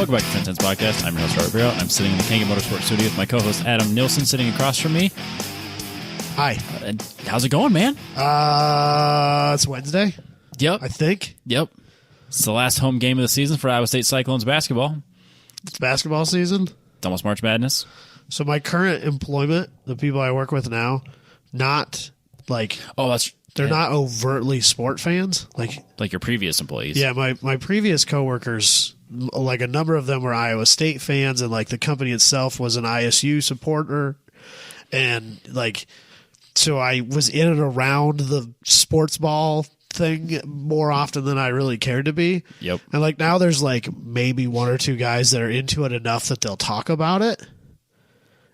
Welcome back to 10 Cents Podcast. I'm your host, Robert Barrow. I'm sitting in the Kangen Motorsports studio with my co-host, Adam Nilsson, sitting across from me. Hi. And how's it going, man? It's Wednesday, Yep. I think. Yep. It's the last home game of the season for Iowa State Cyclones basketball. It's basketball season. It's almost March Madness. So my current employment, the people I work with now, not like... Oh, that's... They're not overtly sport fans. Like your previous employees. Yeah, my previous coworkers, like a number of them were Iowa State fans, and like the company itself was an ISU supporter. And like, so I was in and around the sports ball thing more often than I really cared to be. Yep. And like now there's like maybe one or two guys that are into it enough that they'll talk about it.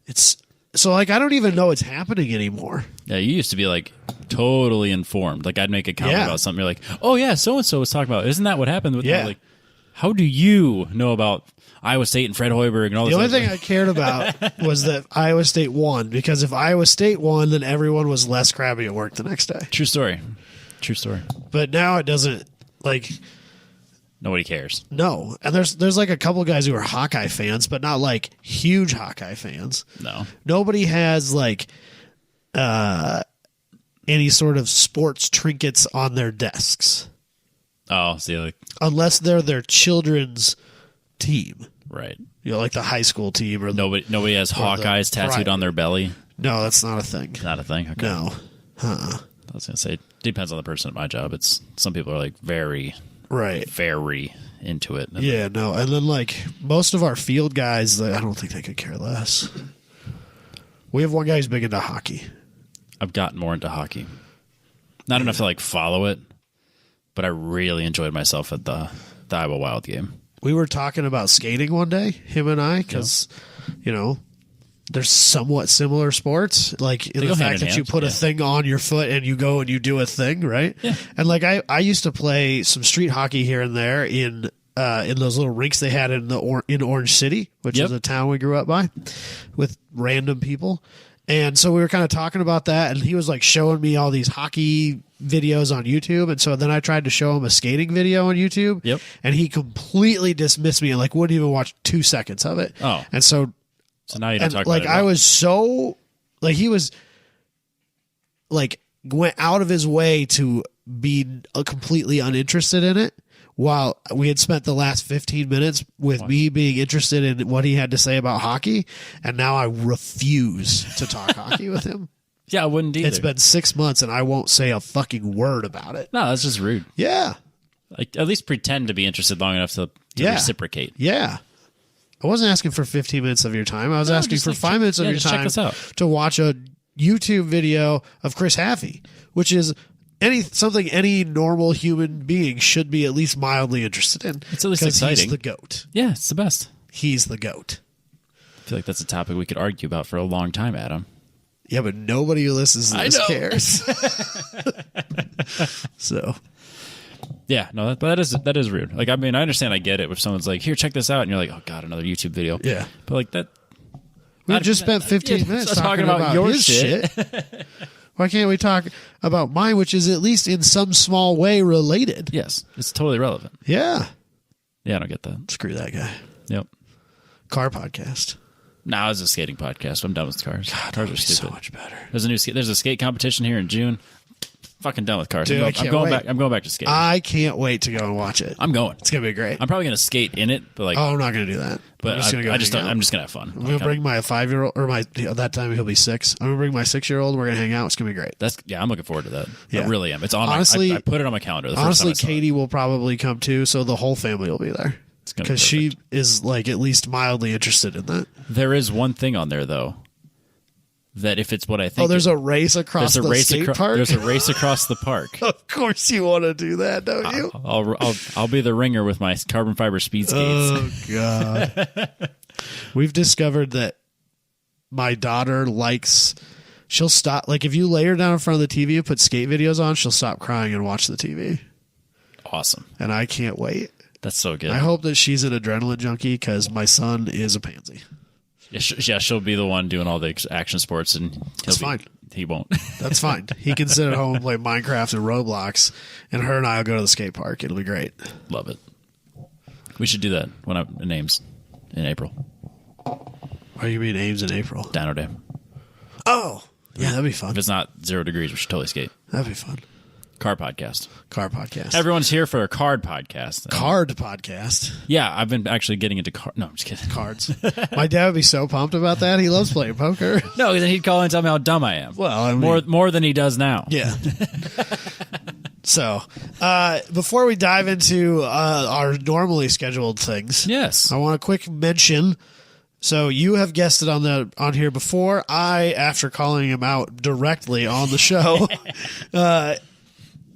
It's so like I don't even know it's happening anymore. Yeah, you used to be like totally informed. Like I'd make a comment about something, you're like, oh yeah, so and so was talking about. Isn't that what happened with them? Like, how do you know about Iowa State and Fred Hoiberg and all this? The only thing I cared about was that Iowa State won, because if Iowa State won, then everyone was less crabby at work the next day. True story. True story. But now it doesn't, like... Nobody cares. No. And there's like a couple guys who are Hawkeye fans, but not like huge Hawkeye fans. No. Nobody has like any sort of sports trinkets on their desks. Oh, see, like... Unless they're their children's team. Right. You know, like the high school team. Or Nobody has Hawkeyes tattooed on their belly? No, that's not a thing. Not a thing? Okay. No. I was going to say, depends on the person at my job. Some people are like very into it. Yeah, no. And then like most of our field guys, I don't think they could care less. We have one guy who's big into hockey. I've gotten more into hockey. Not enough to like follow it, but I really enjoyed myself at the Iowa Wild game. We were talking about skating one day, him and I, because, you know, they're somewhat similar sports. Like in the fact that you put a thing on your foot and you go and you do a thing, right? Yeah. And like I used to play some street hockey here and there in those little rinks they had in Orange City, which is a town we grew up by, with random people. And so we were kind of talking about that, and he was like showing me all these hockey videos on YouTube. And so then I tried to show him a skating video on YouTube. Yep. And he completely dismissed me and like wouldn't even watch 2 seconds of it. Oh. And so now you don't talk like about it. I was so like he was like went out of his way to be completely uninterested in it, while we had spent the last 15 minutes with me being interested in what he had to say about hockey, and now I refuse to talk hockey with him. Yeah, I wouldn't either. It's been 6 months and I won't say a fucking word about it. No, that's just rude. Yeah. Like at least pretend to be interested long enough to reciprocate. Yeah. I wasn't asking for 15 minutes of your time. I was asking for 5 minutes of your time to watch a YouTube video of Chris Haffey, which is something any normal human being should be at least mildly interested in. It's at least exciting. He's the GOAT. Yeah, it's the best. He's the GOAT. I feel like that's a topic we could argue about for a long time, Adam. Yeah, but nobody who listens to this cares. So... Yeah, no, that is rude. Like, I mean, I understand, I get it. If someone's like, "Here, check this out," and you're like, "Oh God, another YouTube video." Yeah, but like that, we just spent 15 minutes talking about your shit. Why can't we talk about mine, which is at least in some small way related? Yes, it's totally relevant. Yeah, I don't get that. Screw that guy. Yep. Car podcast. No, it's a skating podcast. I'm done with cars. God, cars are stupid. So much better. There's a skate competition here in June. Fucking done with cars. Dude, I'm going back to skating. I can't wait to go and watch it. I'm going. It's gonna be great. I'm probably gonna skate in it, but like, I'm not gonna do that. But I'm just gonna have fun. I'm gonna bring my 5-year-old, or that time he'll be 6. I'm gonna bring my 6-year-old. We're gonna hang out. It's gonna be great. I'm looking forward to that. Yeah. I really am. It's on. Honestly, I put it on my calendar. Honestly, Katie will probably come too, so the whole family will be there. Because she is like at least mildly interested in that. There is one thing on there though, that if it's what I think. Oh, there's a race across the skate park? There's a race across the park. Of course you want to do that, don't you? I'll be the ringer with my carbon fiber speed skates. Oh, God. We've discovered that my daughter she'll stop. Like if you lay her down in front of the TV and put skate videos on, she'll stop crying and watch the TV. Awesome. And I can't wait. That's so good. I hope that she's an adrenaline junkie because my son is a pansy. Yeah, she'll be the one doing all the action sports, and That's fine. He won't. That's fine. He can sit at home and play Minecraft and Roblox, and her and I will go to the skate park. It'll be great. Love it. We should do that when I'm in Ames in April. Or you mean Ames in April? Dino Day. Oh, yeah, that'd be fun. If it's not 0 degrees, we should totally skate. That'd be fun. Car podcast. Everyone's here for a card podcast. Card podcast. Yeah, I've been actually getting into No, I'm just kidding. Cards. My dad would be so pumped about that. He loves playing poker. No, then he'd call and tell me how dumb I am. Well, I mean, more than he does now. Yeah. So, before we dive into our normally scheduled things, yes, I want a quick mention. So you have guessed it on here before. After calling him out directly on the show,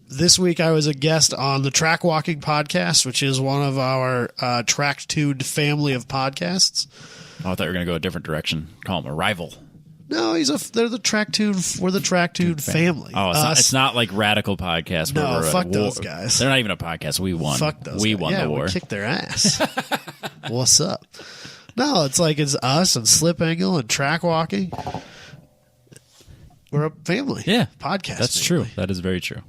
this week I was a guest on the Track Walking podcast, which is one of our track-tuned family of podcasts. Oh, I thought you were going to go a different direction. Call him a rival. No, they're the track-tuned. We're the track-tuned family. Oh, it's not like Radical Podcast. No, fuck those guys. They're not even a podcast. We won. Fuck those. We won the war. We kicked their ass. What's up? No, it's us and Slip Angle and Track Walking. We're a family. Yeah, podcast. That's family. true. That is very true.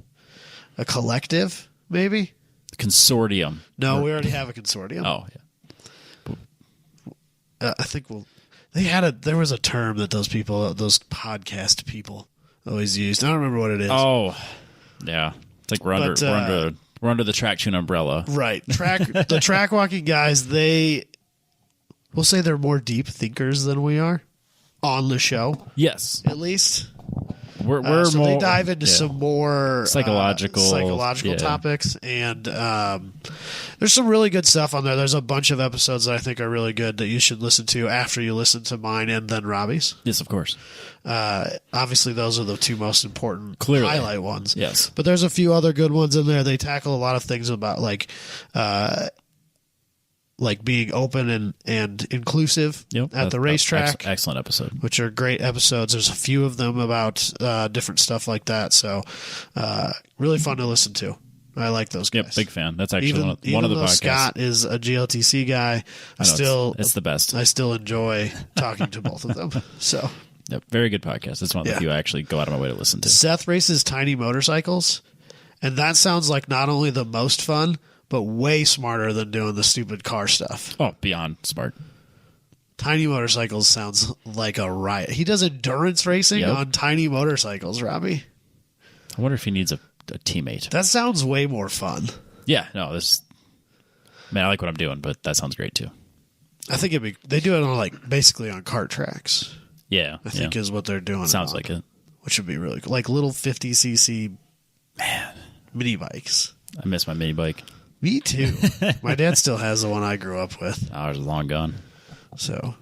A collective, maybe? Consortium. No, we already have a consortium. Oh, yeah. I think there was a term that those podcast people always used. I don't remember what it is. Oh, yeah. It's like we're under the Track Tune umbrella. Right. The Track Walking guys, we'll say they're more deep thinkers than we are on the show. Yes. At least. We're more, they dive into some more psychological topics, and there's some really good stuff on there. There's a bunch of episodes that I think are really good that you should listen to after you listen to mine and then Robbie's. Yes, of course. Obviously, those are the two most important highlight ones. Yes. But there's a few other good ones in there. They tackle a lot of things about like being open and inclusive at the racetrack. Excellent episode. Which are great episodes. There's a few of them about different stuff like that. So really fun to listen to. I like those guys. Yep, big fan. That's actually even one of the podcasts. Scott is a GLTC guy. It's the best. I still enjoy talking to both of them. So yep, very good podcast. It's one of the few I actually go out of my way to listen to. Seth races tiny motorcycles, and that sounds like not only the most fun, but way smarter than doing the stupid car stuff. Oh, beyond smart. Tiny motorcycles sounds like a riot. He does endurance racing on tiny motorcycles, Robbie. I wonder if he needs a teammate. That sounds way more fun. Yeah, no, I like what I'm doing, but that sounds great too. I think they do it on basically on kart tracks. Yeah. I think is what they're doing. Sounds like it. Which would be really cool. Like little 50cc mini bikes. I miss my mini bike. Me too. My dad still has the one I grew up with. I was long gone. So,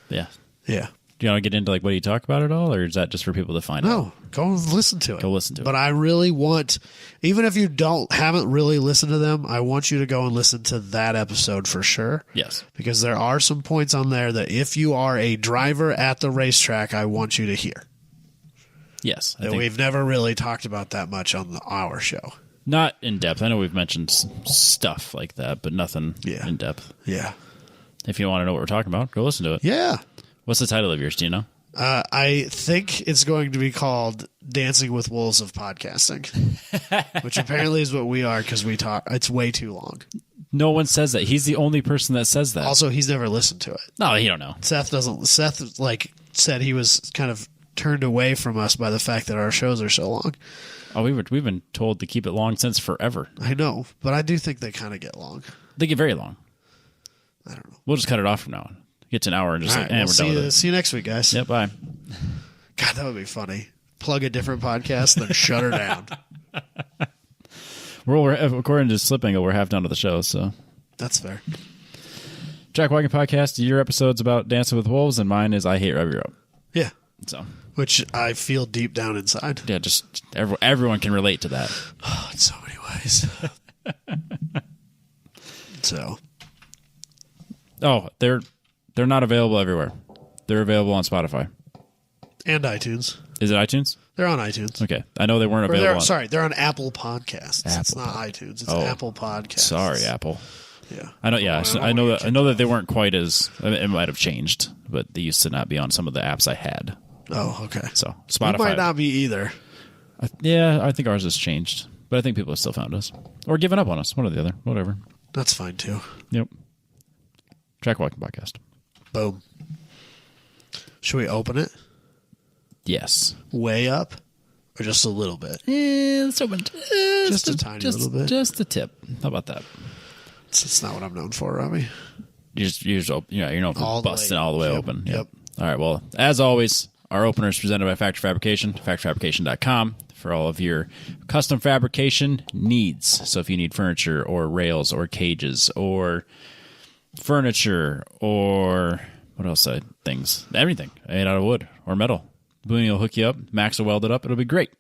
yeah. Yeah. Do you want to get into what you talk about at all, or is that just for people to find out? No, go listen to it. Go listen to it. But I really want, even if you haven't really listened to them, I want you to go and listen to that episode for sure. Yes. Because there are some points on there that if you are a driver at the racetrack, I want you to hear. Yes. That we've never really talked about that much on our show. Not in depth. I know we've mentioned stuff like that, but nothing in depth. Yeah. If you want to know what we're talking about, go listen to it. Yeah. What's the title of yours? Do you know? I think it's going to be called Dancing with Wolves of Podcasting, which apparently is what we are because we talk. It's way too long. No one says that. He's the only person that says that. Also, he's never listened to it. No, he don't know. Seth said he was kind of turned away from us by the fact that our shows are so long. Oh, we've been told to keep it long since forever. I know, but I do think they kind of get long. They get very long. I don't know. We'll just cut it off from now on. Get to an hour and just we're done with it. See you next week, guys. Yep, bye. God, that would be funny. Plug a different podcast, then shut her down. We're according to Slip Angle, we're half done with the show, so that's fair. Track Walking Podcast, your episode's about Dancing with Wolves, and mine is I Hate Rev Europe. Yeah. So, which I feel deep down inside. Yeah, just everyone can relate to that. Oh, in so many ways. So. Oh, they're not available everywhere. They're available on Spotify. And iTunes. Is it iTunes? They're on iTunes. Okay. I know they weren't available. They're on Apple Podcasts. It's not iTunes. It's Apple Podcasts. Sorry, Apple. Yeah. I know. Yeah, I know that they weren't quite as. It might have changed, but they used to not be on some of the apps I had. Oh, okay. So Spotify might not be either. I think ours has changed, but I think people have still found us or given up on us. One or the other. Whatever. That's fine too. Yep. Track Walking Podcast. Boom. Should we open it? Yes. Way up? Or just a little bit? Let's open just a tiny little bit. Just a tip. How about that? It's not what I'm known for, Robbie. You're known for busting all the way open. Yep. All right. Well, as always, our opener is presented by Factory Fabrication, factoryfabrication.com, for all of your custom fabrication needs. So if you need furniture or rails or cages or furniture or what else? Things, everything made out of wood or metal, Booney will hook you up. Max will weld it up. It'll be great.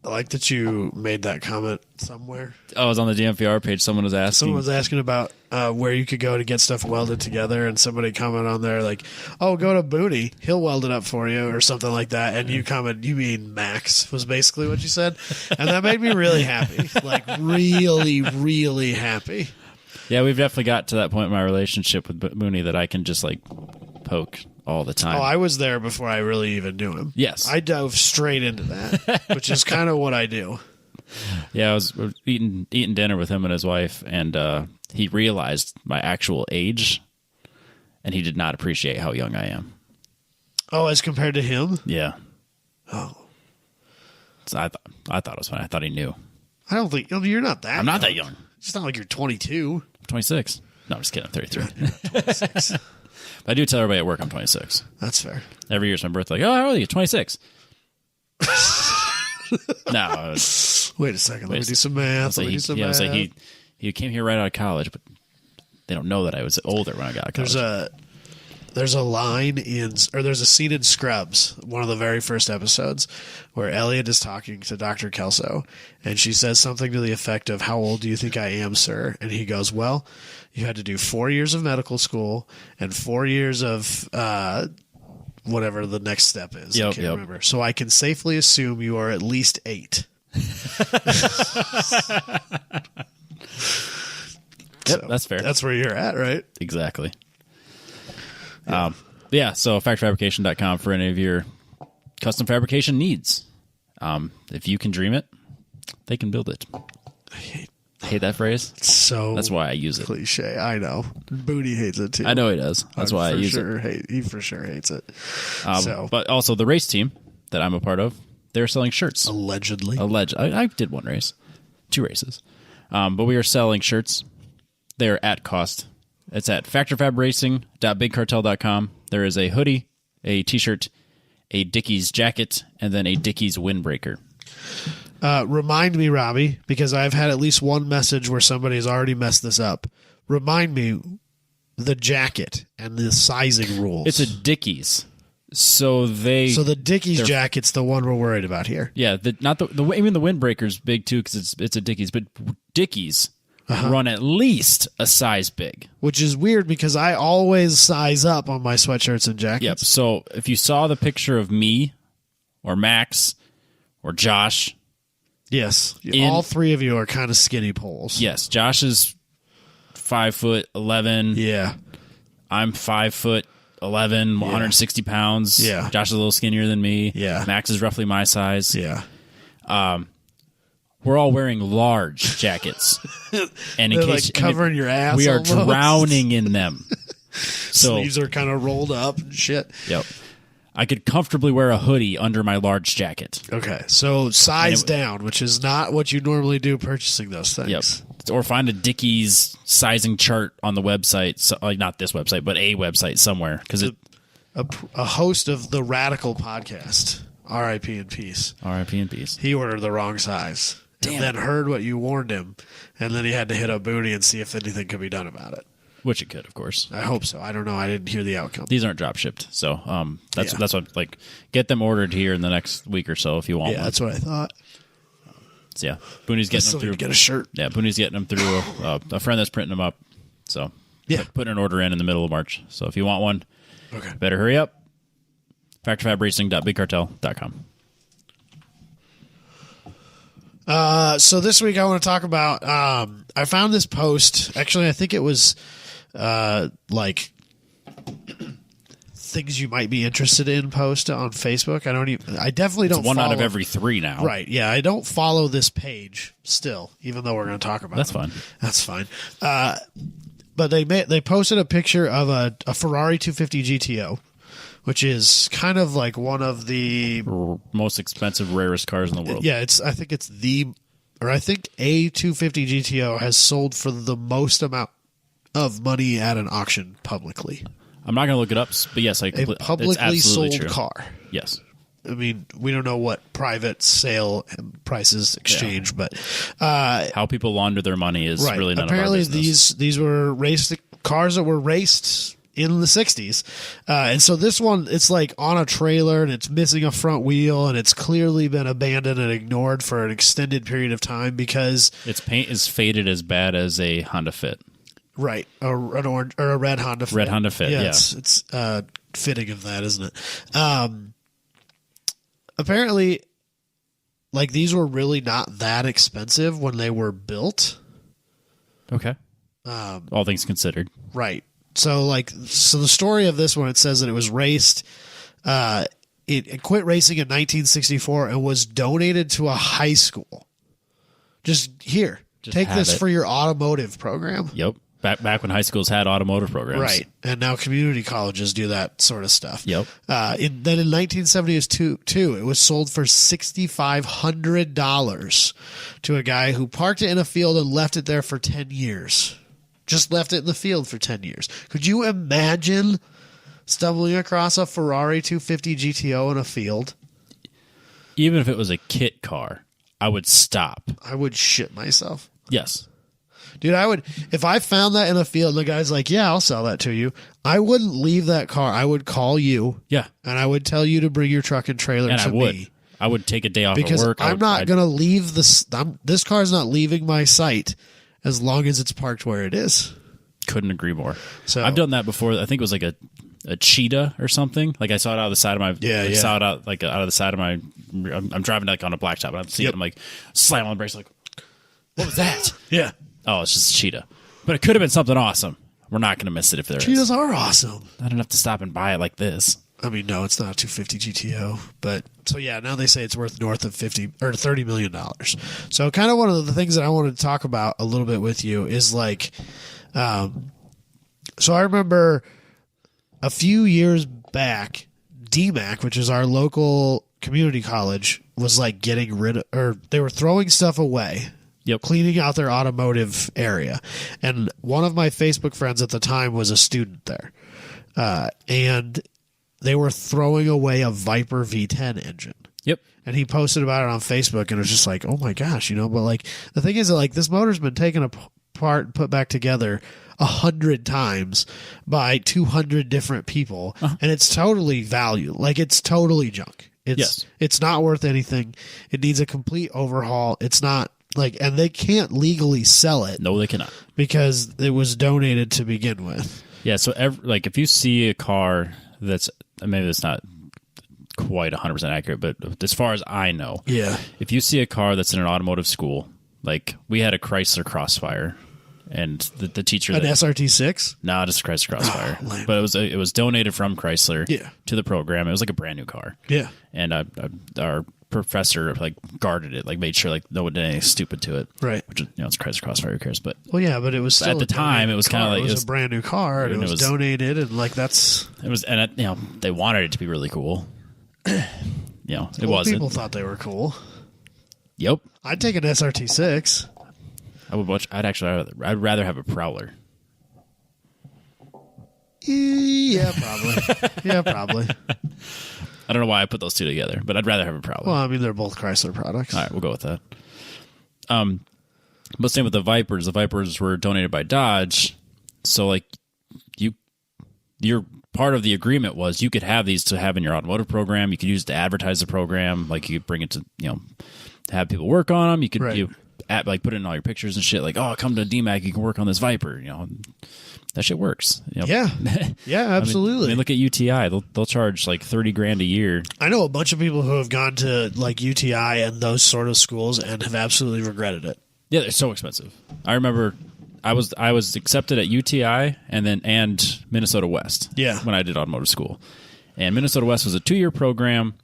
I like that you made that comment somewhere. Oh, I was on the DMVR page. Someone was asking about where you could go to get stuff welded together, and somebody commented on there like, "Oh, go to Booney. He'll weld it up for you," or something like that. And you comment, "You mean Max?" was basically what you said, and that made me really happy. Like really, really happy. Yeah, we've definitely got to that point in my relationship with Booney that I can just like poke all the time. Oh, I was there before I really even knew him. Yes. I dove straight into that, which is kind of what I do. Yeah, I was eating dinner with him and his wife, and he realized my actual age, and he did not appreciate how young I am. Oh, as compared to him? Yeah. Oh. So I thought it was funny. I thought he knew. I don't think... you're not that I'm not that young. It's not like you're 22. I'm 26. No, I'm just kidding. I'm 33. 26. But I do tell everybody at work I'm 26. That's fair. Every year's my birthday. Like, oh, how old are you? 26. No. Wait a second. Let me do some math. He came here right out of college, but they don't know that I was older when I got out of college. There's a scene in Scrubs, one of the very first episodes, where Elliot is talking to Dr. Kelso, and she says something to the effect of, "How old do you think I am, sir?" And he goes, "Well, you had to do 4 years of medical school and 4 years of whatever the next step is." Yep, I can't remember. So I can safely assume you are at least 8. Yep, that's fair. That's where you're at, right? Exactly. So factoryfabrication.com for any of your custom fabrication needs. If you can dream it, they can build it. I hate that phrase. So that's why I use it. Cliche. I know. Booty hates it too. I know he does. That's why I use it. He for sure hates it. But also the race team that I'm a part of, they're selling shirts. Allegedly. I did one race. 2 races. But we are selling shirts. They're at cost. It's at factorfabracing.bigcartel.com. There is a hoodie, a t-shirt, a Dickies jacket, and then a Dickies windbreaker. Remind me, Robbie, because I've had at least one message where somebody's already messed this up. Remind me the jacket and the sizing rules. It's a Dickies. So the Dickies jacket's the one we're worried about here. Yeah, not the even the windbreaker's big too because it's a Dickies, but Dickies run at least a size big. Which is weird because I always size up on my sweatshirts and jackets. Yep. So if you saw the picture of me or Max or Josh. Yes. All 3 of you are kind of skinny poles. Yes. Josh is 5'11". Yeah. I'm 5'11", 160 pounds. Yeah. Josh is a little skinnier than me. Yeah. Max is roughly my size. Yeah. We're all wearing large jackets, and in case covering your ass, we are almost drowning in them. So sleeves are kind of rolled up and shit. Yep, I could comfortably wear a hoodie under my large jacket. Okay, so size down, which is not what you normally do purchasing those things. Yep, or find a Dickies sizing chart on the website, so, not this website, but a website somewhere, because a host of the Radical podcast, R.I.P. in peace. R.I.P. in peace. He ordered the wrong size. Damn. And then heard what you warned him, and then he had to hit up Booty and see if anything could be done about it. Which it could, of course. I hope so. I don't know. I didn't hear the outcome. These aren't drop shipped, so that's what get them ordered here in the next week or so if you want one. Yeah, that's what I thought. So yeah, Booney's getting them through. Get a shirt. Yeah, Booney's getting them through a friend that's printing them up. So yeah, putting an order in the middle of March. So if you want one, better hurry up. factorfabracing.bigcartel.com. So this week I want to talk about, I found this post, actually I think it was, like things you might be interested in post on Facebook. I definitely don't one follow, out of every 3 now. Right. Yeah. I don't follow this page still, even though we're going to talk about That's them. fine. That's fine. But they posted a picture of a Ferrari 250 GTO, which is kind of like one of the most expensive, rarest cars in the world. Yeah, I think a 250 GTO has sold for the most amount of money at an auction publicly. I'm not going to look it up, but yes, A publicly sold car. Yes. I mean, we don't know what private sale prices exchange, but how people launder their money is right. really none Apparently of our business. these were cars that were raced in the 60s. And so this one, it's like on a trailer and it's missing a front wheel and it's clearly been abandoned and ignored for an extended period of time because its paint is faded as bad as a Honda Fit. Right. An orange or a red Honda Fit. Red Honda Fit, yeah. It's fitting of that, isn't it? Apparently, like, these were really not that expensive when they were built. Okay. All things considered. Right. So the story of this one, it says that it was raced. It quit racing in 1964 and was donated to a high school. Just take this for your automotive program. Yep. Back when high schools had automotive programs. Right. And now community colleges do that sort of stuff. Yep. Then in 1972, it was sold for $6,500 to a guy who parked it in a field and left it there for 10 years. Just left it in the field for 10 years. Could you imagine stumbling across a Ferrari 250 GTO in a field? Even if it was a kit car, I would stop. I would shit myself. Yes. Dude, I would, if I found that in a field and the guy's like, yeah, I'll sell that to you, I wouldn't leave that car. I would call you. Yeah. And I would tell you to bring your truck and trailer to me. I would take a day off because of work. I'm not going to leave this. This car's not leaving my site as long as it's parked where it is. Couldn't agree more. So I've done that before. I think it was like a cheetah or something. Like I saw it out of the side of my. Saw it out out of the side of my. I'm driving like on a blacktop and I'm seeing it. I'm like slam on the brakes. Like, what was that? Yeah. Oh, it's just a cheetah. But it could have been something awesome. We're not going to miss it if there is. Cheetahs are awesome. Not enough to stop and buy it like this. I mean, no, it's not a 250 GTO, but so yeah, now they say it's worth north of $30 million. So kind of one of the things that I wanted to talk about a little bit with you is like, so I remember a few years back, DMAC, which is our local community college, was like getting rid of, or they were throwing stuff away. Yep. Cleaning out their automotive area. And one of my Facebook friends at the time was a student there. And they were throwing away a Viper V10 engine. Yep. And he posted about it on Facebook and it was just like, oh my gosh, but like the thing is that like this motor's been taken apart and put back together 100 times by 200 different people. And it's totally value. Like it's totally junk. It's not worth anything. It needs a complete overhaul. It's not and they can't legally sell it. No, they cannot. Because it was donated to begin with. Yeah, so if you see a car that's, maybe that's not quite 100% accurate, but as far as I know, if you see a car that's in an automotive school, like we had a Chrysler Crossfire, and the teacher... An SRT6? No, just a Chrysler Crossfire. But it was donated from Chrysler to the program. It was like a brand new car. Yeah. And our professor guarded it, made sure no one did anything stupid to it. Right. Which it's Chrysler Crossfire, who cares? But but it was still at the time it was kind of it was a brand new car and it was donated and that's it was, and they wanted it to be really cool. It wasn't. People thought they were cool. Yep. I'd take an SRT6. I'd rather have a Prowler. Yeah, probably. I don't know why I put those two together, but I'd rather have a Prowler. Well, I mean, they're both Chrysler products. All right, we'll go with that. But same with the Vipers. The Vipers were donated by Dodge, so your part of the agreement was you could have these to have in your automotive program. You could use it to advertise the program. You could bring it to have people work on them. You could put it in all your pictures and shit. Come to DMAC, you can work on this Viper. That shit works. Yeah, absolutely. I mean, look at UTI. They'll charge $30,000 a year. I know a bunch of people who have gone to UTI and those sort of schools and have absolutely regretted it. Yeah, they're so expensive. I remember I was accepted at UTI and Minnesota West. Yeah. When I did automotive school, and Minnesota West was a 2-year program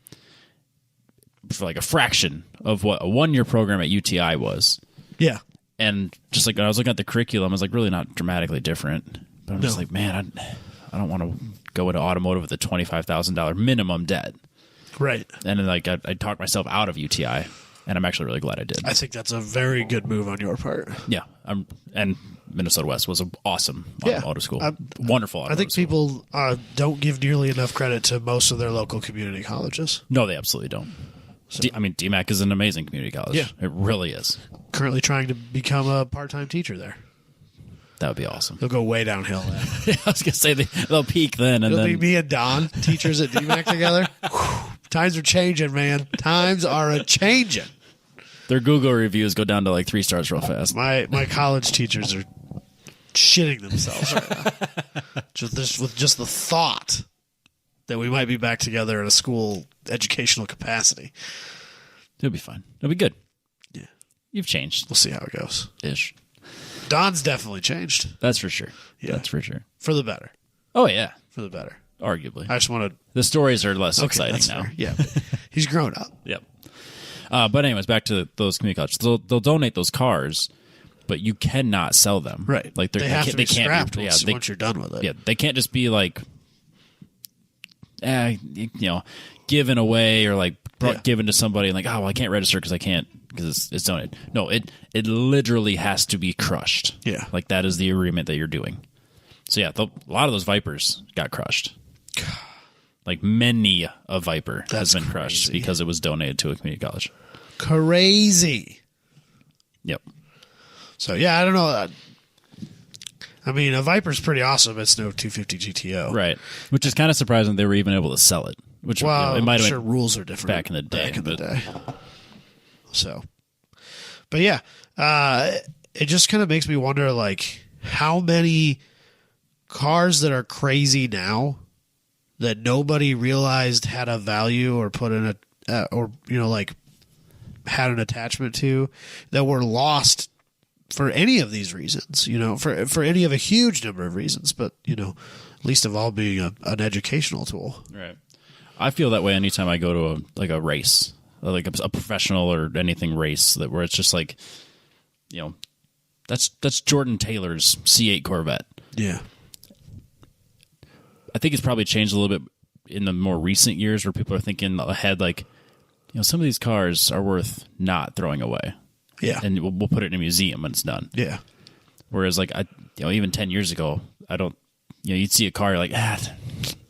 for like a fraction of what a 1-year program at UTI was. Yeah. And just like when I was looking at the curriculum, I was like really not dramatically different. But I'm just like, man, I don't want to go into automotive with a $25,000 minimum debt. Right. And then like I talked myself out of UTI, and I'm actually really glad I did. I think that's a very good move on your part. Yeah. And Minnesota West was an awesome automotive school. Wonderful automotive I think school. people don't give nearly enough credit to most of their local community colleges. No, they absolutely don't. So, DMAC is an amazing community college. Yeah. It really is. Currently trying to become a part-time teacher there. That would be awesome. They'll go way downhill. I was going to say they'll peak then. And It'll then be me and Don, teachers at DMAC together. Times are changing, man. Times are a-changing. Their Google reviews go down to like 3 stars real fast. My college teachers are shitting themselves right now. Just the thought that we might be back together in a school educational capacity. It'll be fine. It'll be good. Yeah. You've changed. We'll see how it goes. Ish. Don's definitely changed. That's for sure. Yeah. That's for sure. For the better. Oh, yeah. For the better. Arguably. I just want to... The stories are less Okay, exciting that's now. fair. Yeah. He's grown up. Yep. But anyways, back to those community colleges. They'll donate those cars, but you cannot sell them. Right. Like they have to be can't scrapped be, once you're done with it. Yeah, they can't just be like, given away or like given to somebody and like, oh, well, I can't register because I can't because it's donated. No, it literally has to be crushed. Yeah. Like that is the agreement that you're doing. So yeah, a lot of those Vipers got crushed. Like many a Viper has been crushed because it was donated to a community college. Crazy. Yep. So yeah, I don't know. I mean, a Viper's pretty awesome. It's no 250 GTO, Right. Which is kind of surprising they were even able to sell it. Which Well, it might have I'm sure rules are different back in the day. So, but yeah, it just kind of makes me wonder, like, how many cars that are crazy now that nobody realized had a value or put in like had an attachment to that were lost for any of these reasons, for any of a huge number of reasons, but, least of all being an educational tool. Right. I feel that way anytime I go to a race, like a professional or anything race where it's just like, that's Jordan Taylor's C8 Corvette. Yeah. I think it's probably changed a little bit in the more recent years where people are thinking ahead, like, some of these cars are worth not throwing away. Yeah. And we'll put it in a museum when it's done. Yeah. Whereas, like, even 10 years ago, I don't, you'd see a car, you're like,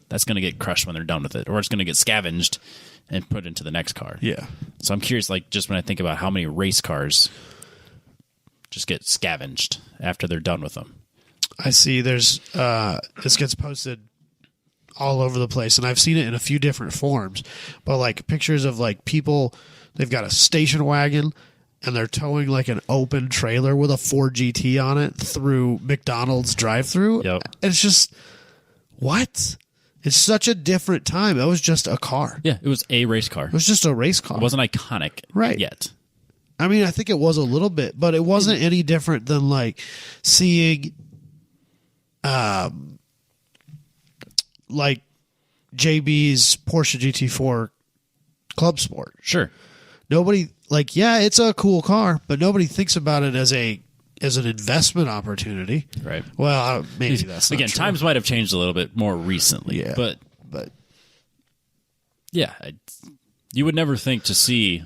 that's going to get crushed when they're done with it. Or it's going to get scavenged and put into the next car. Yeah. So I'm curious, like, just when I think about how many race cars just get scavenged after they're done with them. I see there's, this gets posted all over the place, and I've seen it in a few different forms, but like pictures of like people, they've got a station wagon and they're towing like an open trailer with a Ford GT on it through McDonald's drive-through. Yep. It's just, what? It's such a different time. It was just a car. Yeah, it was a race car. It was just a race car. It wasn't iconic yet. I mean, I think it was a little bit, but it wasn't any different than like seeing like JB's Porsche GT4 Club Sport. Sure. Nobody, like, yeah, it's a cool car, but nobody thinks about it as an investment opportunity. Right. Well, maybe that's not again, true. times might have changed a little bit more recently. Yeah, but yeah, you would never think to see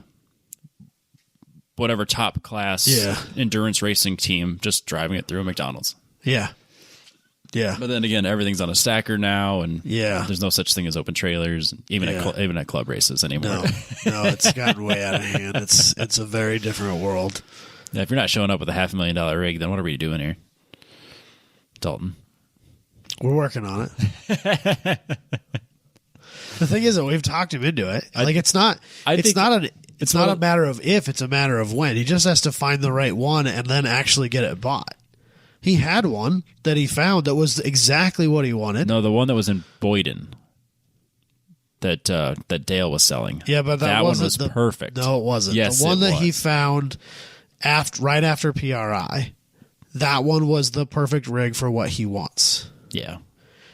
whatever top class endurance racing team just driving it through a McDonald's. Yeah. Yeah. But then again, everything's on a stacker now, and there's no such thing as open trailers, even at club races anymore. No, it's gotten way out of hand. It's a very different world. Yeah, if you're not showing up with a $500,000 rig, then what are we doing here, Dalton? We're working on it. The thing is that we've talked him into it. It's not a matter of if, it's a matter of when. He just has to find the right one and then actually get it bought. He had one that he found that was exactly what he wanted. No, the one that was in Boyden that Dale was selling. Yeah, but that one was perfect. No, it wasn't. Yes, the one it that was. he found right after PRI that one was the perfect rig for what he wants. Yeah.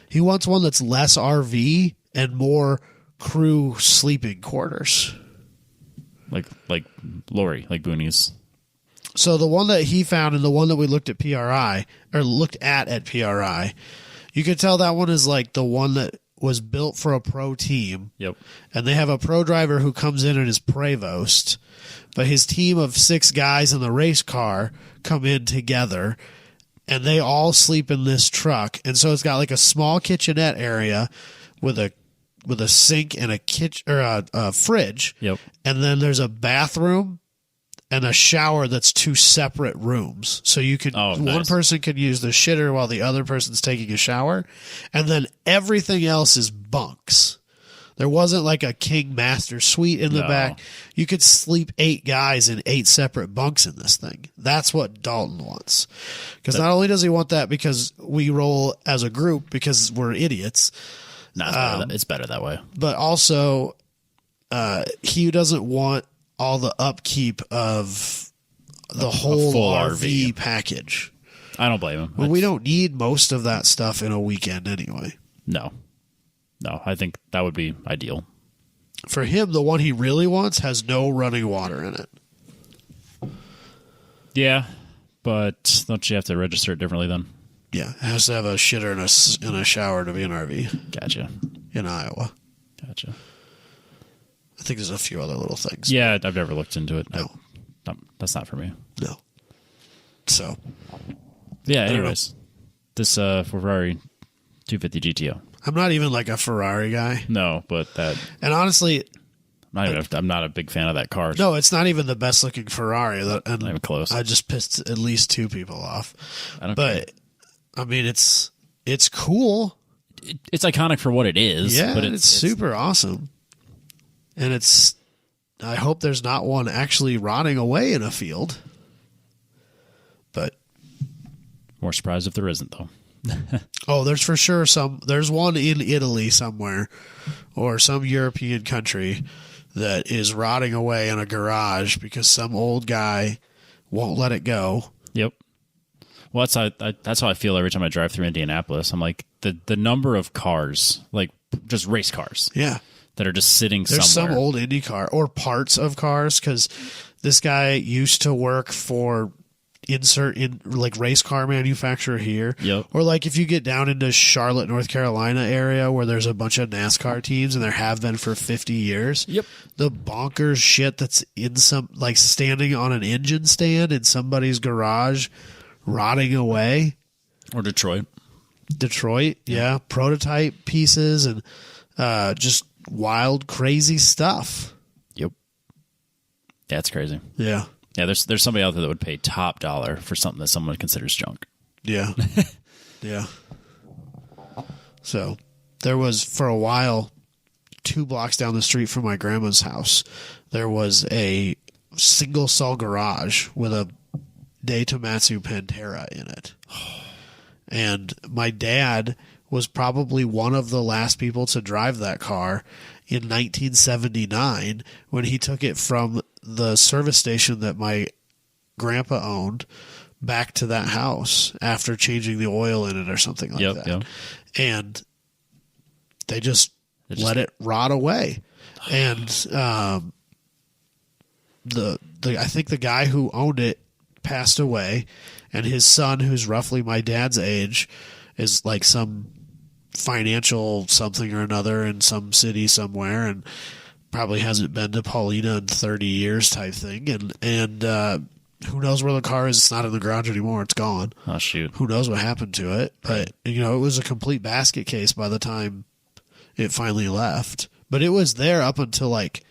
He wants one that's less RV and more crew sleeping quarters. Like Lori, like Boonies. So the one that he found and the one that we looked at PRI, you could tell that one is like the one that was built for a pro team. Yep. And they have a pro driver who comes in and is Prevost. But his team of 6 guys in the race car come in together, and they all sleep in this truck. And so it's got like a small kitchenette area with a sink and a kitchen or a fridge. Yep. And then there's a bathroom and a shower that's 2 separate rooms. So you can one person can use the shitter while the other person's taking a shower, and then everything else is bunks. There wasn't like a king master suite in the back. You could sleep 8 guys in 8 separate bunks in this thing. That's what Dalton wants. Because not only does he want that because we roll as a group because we're idiots. No, it's better that way. But also, he doesn't want all the upkeep of the whole full RV package. I don't blame him. Well, we don't need most of that stuff in a weekend anyway. No, I think that would be ideal. For him, the one he really wants has no running water in it. Yeah, but don't you have to register it differently then? Yeah, it has to have a shitter and a shower to be an RV. Gotcha. In Iowa. Gotcha. I think there's a few other little things. Yeah, I've never looked into it. No. That's not for me. No. So. Yeah, anyways. This Ferrari 250 GTO. I'm not even like a Ferrari guy. No, but that... And honestly... I'm not a big fan of that car. No, it's not even the best looking Ferrari. And not even close. I just pissed at least 2 people off. I don't care. I mean, it's cool. It's iconic for what it is. Yeah, but it's super awesome. And I hope there's not one actually rotting away in a field. But more surprised if there isn't, though. Oh, there's for sure there's one in Italy somewhere or some European country that is rotting away in a garage because some old guy won't let it go. Yep. Well, that's how I feel every time I drive through Indianapolis. I'm like, the number of cars, like just race cars. Yeah. That are just sitting There's somewhere. some old Indy car or parts of cars because this guy used to work for race car manufacturer here. Yep. Or like if you get down into Charlotte, North Carolina area where there's a bunch of NASCAR teams and there have been for 50 years. Yep. The bonkers shit that's in some like standing on an engine stand in somebody's garage rotting away. Or Detroit. Yeah. Prototype pieces and just wild, crazy stuff. Yep. That's crazy. Yeah. Yeah, there's somebody out there that would pay top dollar for something that someone considers junk. Yeah. Yeah. So there was, for a while, 2 blocks down the street from my grandma's house, there was a single cell garage with a Daihatsu Pantera in it. And my dad was probably one of the last people to drive that car in 1979 when he took it from the service station that my grandpa owned back to that house after changing the oil in it or something like that. Yep. And they just let it rot away. And I think the guy who owned it passed away, and his son, who's roughly my dad's age, is like some financial something or another in some city somewhere and probably hasn't been to Paulina in 30 years type thing. And who knows where the car is? It's not in the garage anymore. It's gone. Oh, shoot. Who knows what happened to it? But, it was a complete basket case by the time it finally left. But it was there up until that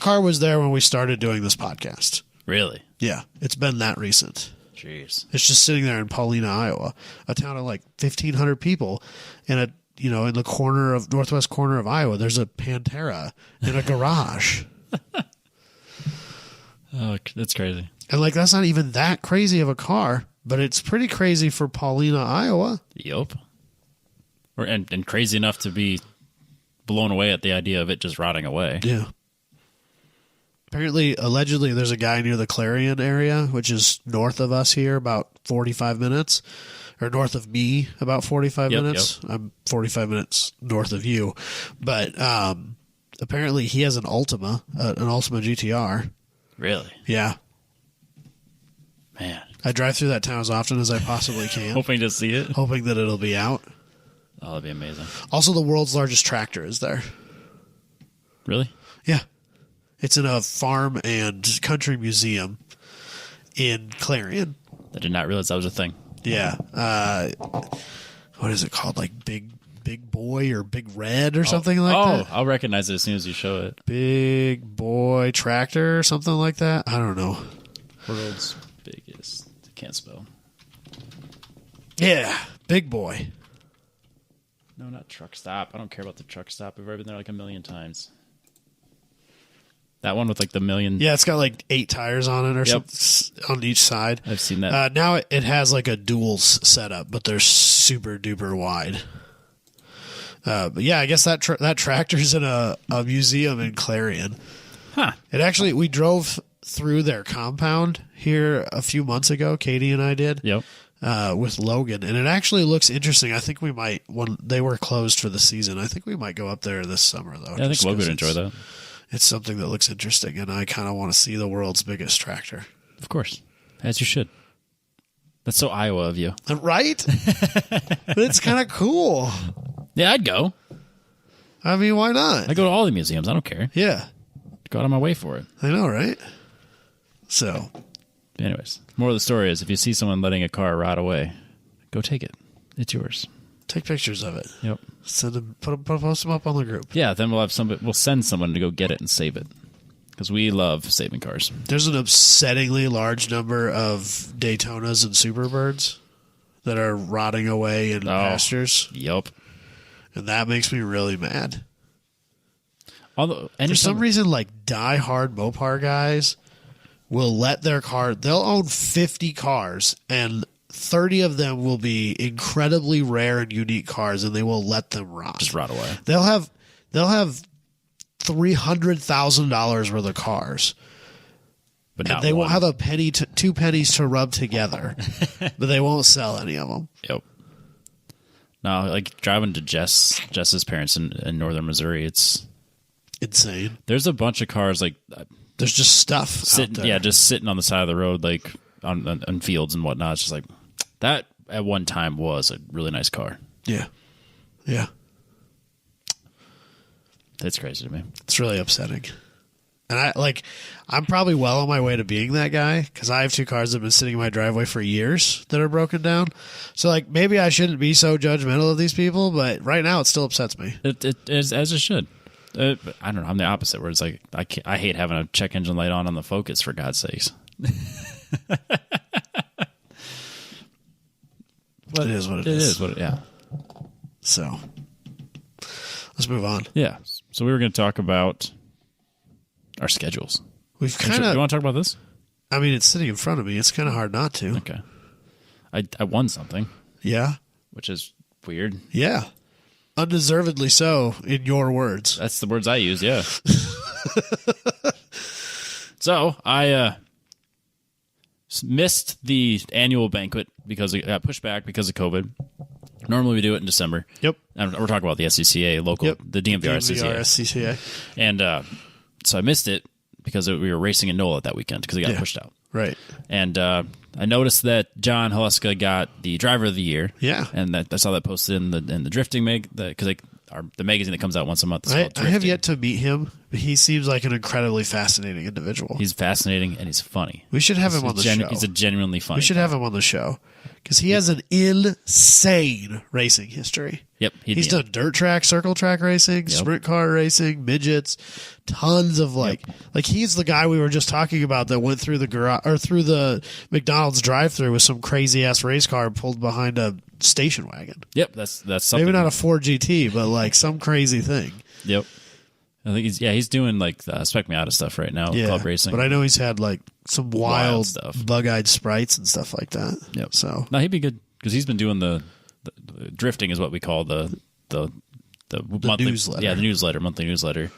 car was there when we started doing this podcast. Really? Yeah. It's been that recent. Jeez. It's just sitting there in Paulina, Iowa, a town of like 1,500 people, and in the northwest corner of Iowa, there's a Pantera in a garage. Oh, that's crazy. And that's not even that crazy of a car, but it's pretty crazy for Paulina, Iowa. Yep. And crazy enough to be blown away at the idea of it just rotting away. Yeah. apparently, allegedly, there's a guy near the Clarion area, which is north of us here, about 45 minutes, or north of me, about 45 minutes. I'm 45 minutes north of you, but apparently he has an Ultima GTR. Really? Yeah. Man. I drive through that town as often as I possibly can. Hoping to see it. Hoping that it'll be out. Oh, that'd be amazing. Also, the world's largest tractor is there. Really? Yeah. It's in a farm and country museum in Clarion. I did not realize that was a thing. Yeah. What is it called? Like Big Boy or Big Red or something like that? Oh, I'll recognize it as soon as you show it. Big Boy Tractor or something like that? I don't know. World's biggest. I can't spell. Yeah. Big Boy. No, not truck stop. I don't care about the truck stop. I've already been there like a million times. That one with like the million. Yeah, it's got like 8 tires on it or something on each side. I've seen that. Now it has like a duals setup, but they're super duper wide. But yeah, I guess that tractor's in a museum in Clarion. Huh. It actually, we drove through their compound here a few months ago. Katie and I did. Yep. With Logan, and it actually looks interesting. I think we might, when they were closed for the season, I think we might go up there this summer though. Yeah, I think Logan would enjoy that. It's something that looks interesting, and I kind of want to see the world's biggest tractor. Of course, as you should. That's so Iowa of you, right? But it's kind of cool. Yeah, I'd go. I mean, why not? I go to all the museums. I don't care. Yeah, Go out of my way for it. I know, right? So, anyways, moral of the story is if you see someone letting a car rot away, go take it. It's yours. take pictures of it. Yep. Send them, post them up on the group. Yeah, then we'll send someone to go get it and save it. Because we love saving cars. There's an upsettingly large number of Daytonas and Superbirds that are rotting away in pastures. Yep. And that makes me really mad. Although, for some reason, like die-hard Mopar guys will let their car... They'll own 50 cars, and 30 of them will be incredibly rare and unique cars, and they will let them rot. Just rot away. They'll have $300,000 worth of cars, But and they won't have a penny, 2 pennies to rub together, but they won't sell any of them. Yep. No, like driving to Jess's parents in northern Missouri, it's insane. There's a bunch of cars like there's just stuff sitting, just sitting on the side of the road, like on fields and whatnot. It's just like that at one time was a really nice car. Yeah, yeah. That's crazy to me. It's really upsetting. And I'm probably well on my way to being that guy because I have 2 cars that have been sitting in my driveway for years that are broken down. So like maybe I shouldn't be so judgmental of these people, but right now it still upsets me. It is as it should. I don't know. I'm the opposite. Where it's like I hate having a check engine light on the Focus for God's sakes. But it is what it is. It is what it. Yeah. So let's move on. Yeah. So we were going to talk about our schedules. We've kind of. You want to talk about this? I mean, it's sitting in front of me. It's kind of hard not to. Okay. I won something. Yeah. Which is weird. Yeah. Undeservedly so, in your words. That's the words I use, yeah. So, I missed the annual banquet because it got pushed back because of COVID. Normally we do it in December. Yep. And we're talking about the SCCA local, the DMVR SCCA. And so I missed it because we were racing in NOLA that weekend because it got pushed out. Right. And I noticed that John Haleska got the driver of the year. Yeah. And I saw that posted in the drifting because the magazine that comes out once a month. I have yet to meet him, but he seems like an incredibly fascinating individual. He's fascinating and he's funny. We should have him on the show. He's a genuinely funny. We should have him on the show because he has an insane racing history. Yep. He's done dirt track, circle track racing, sprint car racing, midgets, tons of like he's the guy we were just talking about that went through the garage or through the McDonald's drive-through with some crazy ass race car pulled behind a station wagon. Yep, that's something. Maybe not a Ford GT, but like some crazy thing. Yep. I think he's doing like Spec Miata stuff right now, club racing. But I know he's had like some wild stuff, bug-eyed sprites and stuff like that. Yep. So no, he'd be good because he's been doing the drifting is what we call the monthly newsletter. Yeah, the monthly newsletter.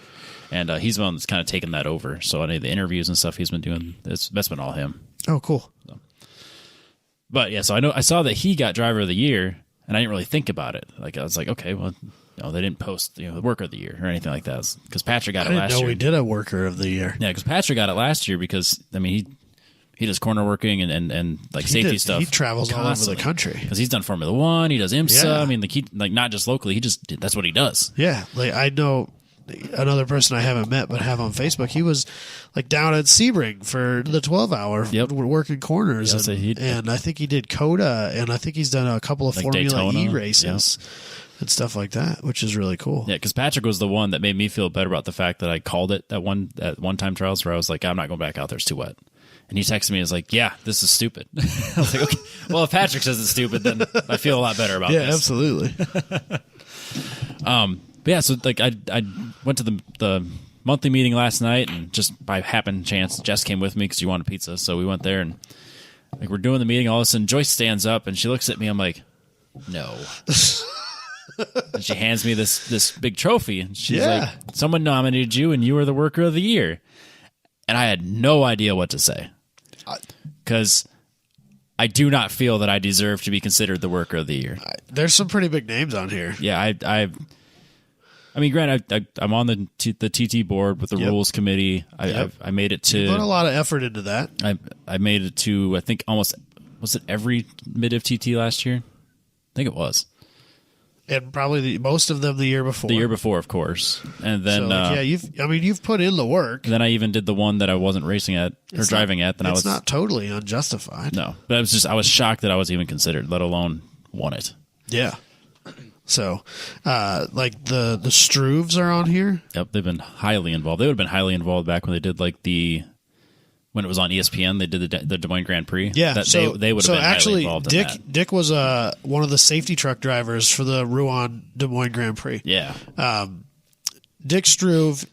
And he's the one that's kind of taken that over. So any of the interviews and stuff he's been doing, that's been all him. Oh, cool. So. But yeah, so I saw that he got driver of the year, and I didn't really think about it. Like I was like, okay, well, they didn't post the worker of the year or anything like that because Patrick got it last year. I didn't know we did a worker of the year. Yeah, because Patrick got it last year because he does corner working and like safety stuff. He travels all over the country because he's done Formula One. He does IMSA. Yeah. I mean, not just locally. That's what he does. Yeah, like I know another person I haven't met but have on Facebook. He was like down at Sebring for the 12-hour working corners, and I think he did COTA, and I think he's done a couple of like Formula Daytona, E races. And stuff like that, which is really cool. Yeah, because Patrick was the one that made me feel better about the fact that I called it at one time trials where I was like, I'm not going back out there. It's too wet. And he texted me and was like, yeah, this is stupid. I was like, okay, well, if Patrick says it's stupid, then I feel a lot better about this. Yeah, absolutely. But yeah, so like I went to the monthly meeting last night, and just by happen chance, Jess came with me because she wanted pizza. So we went there, and like we're doing the meeting. All of a sudden, Joyce stands up and she looks at me. I'm like, no. And she hands me this big trophy, and she's like, someone nominated you, and you were the worker of the year. And I had no idea what to say because I do not feel that I deserve to be considered the worker of the year. There's some pretty big names on here. Yeah, I mean, granted, I'm on the TT board with the rules committee. I made it to. You put a lot of effort into that. I made it to, I think, almost, was it every mid-div TT last year? I think it was. And probably most of them the year before. The year before, of course. And then, you've put in the work. Then I even did the one that I wasn't racing at or driving at. Then it's not totally unjustified. No, but I was shocked that I was even considered, let alone won it. Yeah. So, like the Struves are on here. Yep, they've been highly involved. They would have been highly involved back when they did like when it was on ESPN. They did the Des Moines Grand Prix. Yeah, they would have been highly involved in that. Dick was one of the safety truck drivers for the Rouen Des Moines Grand Prix. Yeah, Dick Struve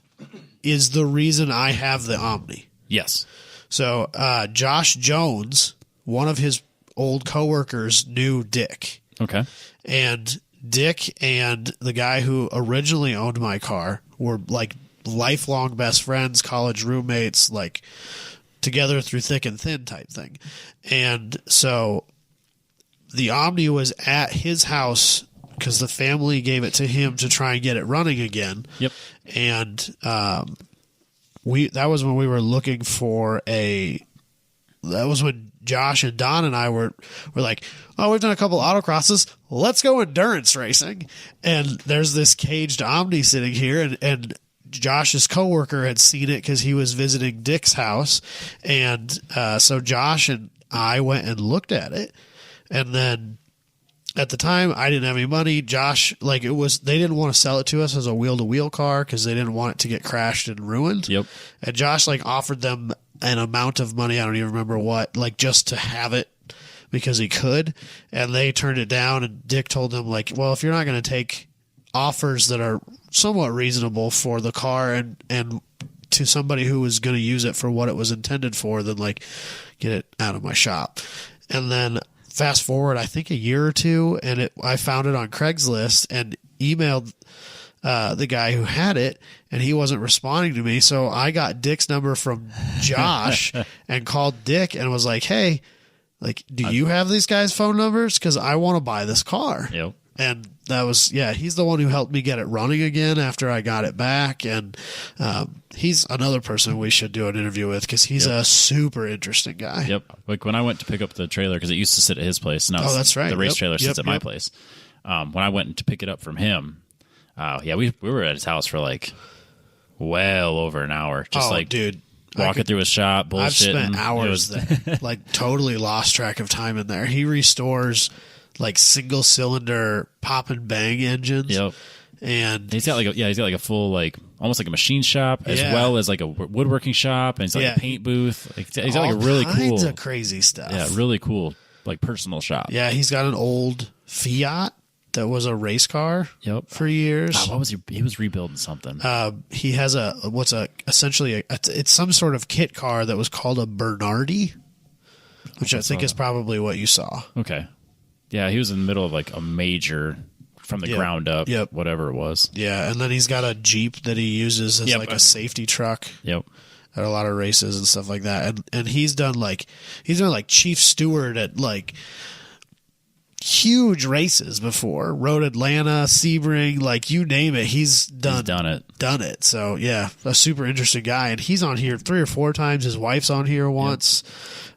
is the reason I have the Omni. Yes. So Josh Jones, one of his old coworkers, knew Dick. Okay, and Dick and the guy who originally owned my car were like lifelong best friends, college roommates, like together through thick and thin type thing. And so the Omni was at his house because the family gave it to him to try and get it running again. Yep. And that was when we were looking for that was when Josh and Don and I were like, oh, we've done a couple autocrosses. Let's go endurance racing. And there's this caged Omni sitting here, and Josh's coworker had seen it because he was visiting Dick's house. And so Josh and I went and looked at it. And then at the time, I didn't have any money. Josh, they didn't want to sell it to us as a wheel-to-wheel car because they didn't want it to get crashed and ruined. Yep. And Josh offered them an amount of money, I don't even remember what, just to have it because he could, and they turned it down, and Dick told them, well, if you're not going to take offers that are somewhat reasonable for the car and to somebody who was going to use it for what it was intended for, then, get it out of my shop. And then fast forward, I think a year or two, and I found it on Craigslist and emailed the guy who had it, and he wasn't responding to me. So I got Dick's number from Josh and called Dick and was like, hey, do you have these guys' phone numbers? Because I want to buy this car. Yep. And that was, he's the one who helped me get it running again after I got it back. And he's another person we should do an interview with because he's a super interesting guy. Yep. Like when I went to pick up the trailer, because it used to sit at his place. Now that's right. The race trailer sits at my place. When I went to pick it up from him, we were at his house for well over an hour. Just dude, walking through his shop, bullshitting. I've spent hours there, totally lost track of time in there. He restores single cylinder pop and bang engines. Yep. And he's got a full almost like a machine shop as well as a woodworking shop, and he's a paint booth. He's got a really cool kinds of crazy stuff. Yeah, really cool personal shop. Yeah, he's got an old Fiat that was a race car. Yep. For years. What was he? He was rebuilding something. He has it's some sort of kit car that was called a Bernardi, which I think is probably what you saw. Okay. Yeah, he was in the middle of a major from the ground up, whatever it was. Yeah, and then he's got a Jeep that he uses as like a safety truck. Yep. At a lot of races and stuff like that. And he's done like chief steward at like huge races before. Road Atlanta, Sebring, like you name it, he's done it. So yeah, a super interesting guy. And he's on here 3 or 4 times. His wife's on here once.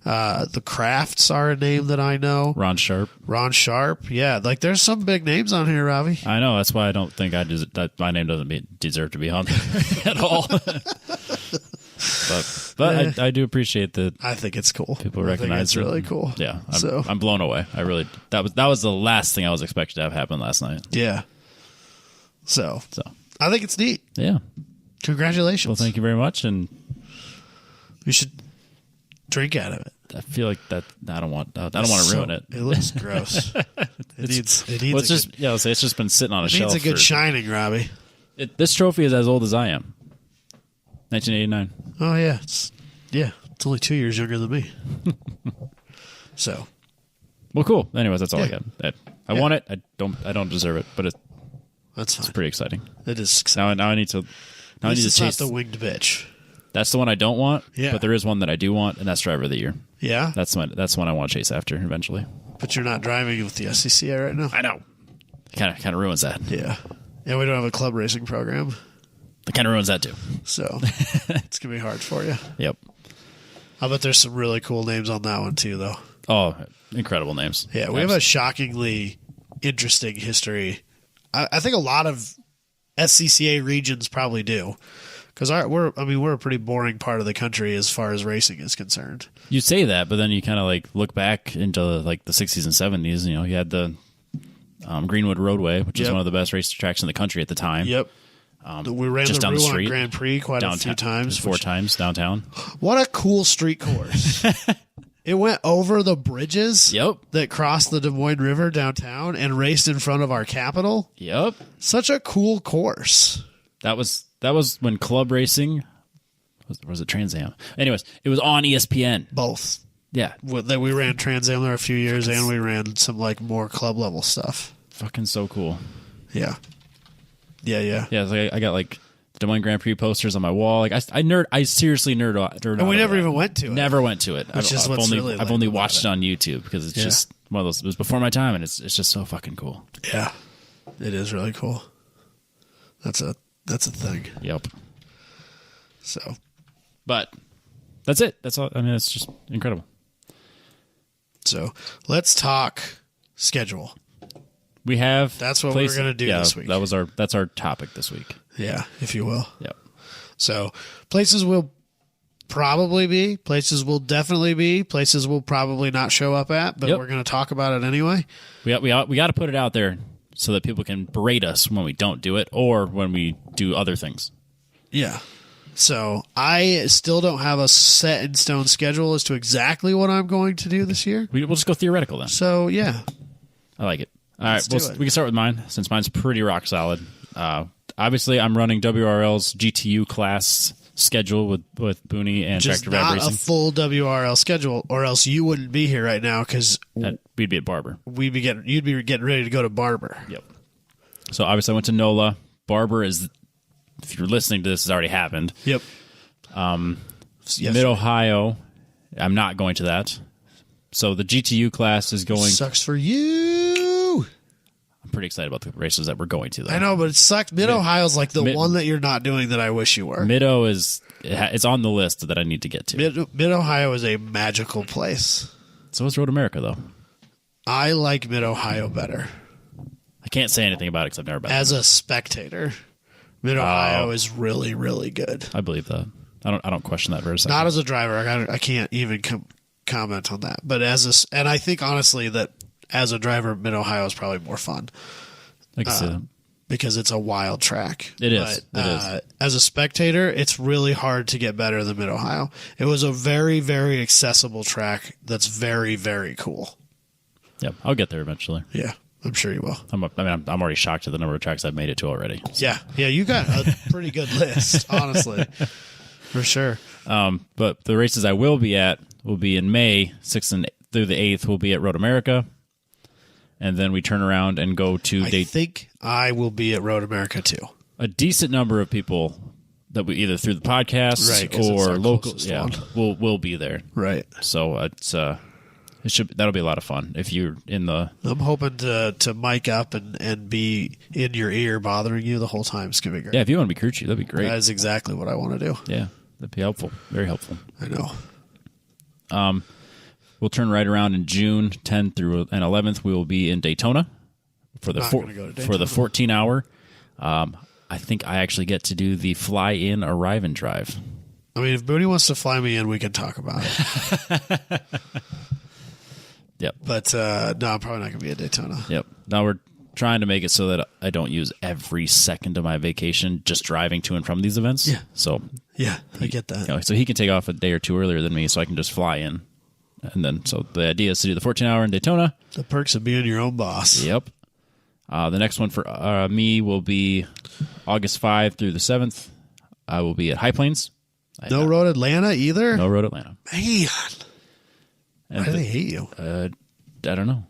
The Crafts are a name that I know. Ron Sharp. Yeah. Like there's some big names on here, Ravi. I know. That's why I don't think that my name doesn't deserve to be on there at all. But I do appreciate that. I think it's cool. People recognize it's really cool. Yeah, I'm blown away. I really that was the last thing I was expecting to have happen last night. Yeah. So I think it's neat. Yeah. Congratulations. Well, thank you very much, and we should drink out of it. I feel like that. I don't want to ruin it. It looks gross. It needs. It's just been sitting on a shelf. It needs a good shining, Robbie. This trophy is as old as I am. 1989. Oh yeah, it's only 2 years younger than me. So, well, cool. Anyways, that's all I got. I want it. I don't deserve it, but that's fine. It's pretty exciting. It is exciting. Now I need to. Now I need to chase the winged bitch. That's the one I don't want. Yeah. But there is one that I do want, and that's Driver of the Year. Yeah. That's one I want to chase after eventually. But you're not driving with the SCCA right now. I know. It kind of ruins that. Yeah. And we don't have a club racing program. It kind of ruins that too. So it's going to be hard for you. Yep. I bet there's some really cool names on that one too, though. Oh, incredible names. Yeah, we have a shockingly interesting history. I think a lot of SCCA regions probably do. Because we're a pretty boring part of the country as far as racing is concerned. You say that, but then you kind of like look back into like the 60s and 70s. You had the Greenwood Roadway, which is one of the best race tracks in the country at the time. Yep. We ran just the down the Rouen street, Grand Prix a few times. 4 times downtown. What a cool street course. It went over the bridges that crossed the Des Moines River downtown and raced in front of our Capitol. Yep. Such a cool course. That was when club racing was it Trans Am? Anyways, it was on ESPN. Both. Yeah. We ran Trans Am there a few years, and we ran some like more club level stuff. Fucking so cool. Yeah. Yeah. Yeah, like I got like the Des Moines Grand Prix posters on my wall. Like I seriously nerd out. And we never even went to it. Never went to it. I've only watched it on YouTube because it's just one of those. It was before my time, and it's just so fucking cool. Yeah, it is really cool. That's a thing. Yep. So, but that's it. That's all. I mean, it's just incredible. So let's talk schedule. We have that's what we're going to do this week. That's our topic this week. Yeah, if you will. Yep. So places will probably be, places will definitely be, places will probably not show up at, but we're going to talk about it anyway. We got to put it out there so that people can berate us when we don't do it or when we do other things. Yeah. So I still don't have a set in stone schedule as to exactly what I'm going to do this year. We'll just go theoretical then. So yeah, I like it. All right, we can start with mine since mine's pretty rock solid. Obviously, I'm running WRL's GTU class schedule with Booney and Tractor Fab Racing. Not a full WRL schedule, or else you wouldn't be here right now because we'd be at Barber. You'd be getting ready to go to Barber. Yep. So obviously, I went to NOLA. Barber is, if you're listening to this, has already happened. Yep. Mid Ohio, I'm not going to that. So the GTU class is going. Sucks for you. I'm pretty excited about the races that we're going to, though. I know, but it sucks. Mid Ohio's like the one that you're not doing that I wish you were. Mid-O it's on the list that I need to get to. Mid Ohio is a magical place. So is Road America, though. I like Mid Ohio better. I can't say anything about it because I've never been. As a spectator, Mid Ohio is really, really good. I believe that. I don't question that for a second. Not as a driver, I can't even comment on that. But and I think honestly that as a driver, Mid Ohio is probably more fun. I can see that. Because it's a wild track. It is. As a spectator, it's really hard to get better than Mid Ohio. It was a very, very accessible track that's very, very cool. Yep, I'll get there eventually. Yeah, I'm sure you will. I'm already shocked at the number of tracks I've made it to already. So. Yeah, you got a pretty good list, honestly, for sure. But the races I will be at will be in May 6th through the 8th. We'll be at Road America. and then we turn around and go to I think I will be at Road America too. A decent number of people that we either through the podcast Right, 'cause it's or our local, closest will be there. Right. So that'll be a lot of fun if you're in the. I'm hoping to mic up and be in your ear bothering you the whole time. It's gonna be great. Yeah, if you want to be crew chief, that'd be great. That is exactly what I want to do. Yeah, that'd be helpful. Very helpful. I know. We'll turn right around in June 10th through and 11th. We will be in Daytona for the Not gonna go to Daytona. for the 14-hour. I think I actually get to do the fly-in, arrive, and drive. I mean, if Booney wants to fly me in, we can talk about it. Yep. But no, I'm probably not going to be at Daytona. Yep. Now we're trying to make it so that I don't use every second of my vacation just driving to and from these events. Yeah. So Yeah, I get that. so he can take off a day or two earlier than me, so I can just fly in. And then, so the idea is to do the 14-hour in Daytona. The perks of being your own boss. Yep. The next one for me will be August 5 through the 7th. I will be at High Plains. No Road Atlanta either? No Road Atlanta. Man. And Why do they hate you? I don't know.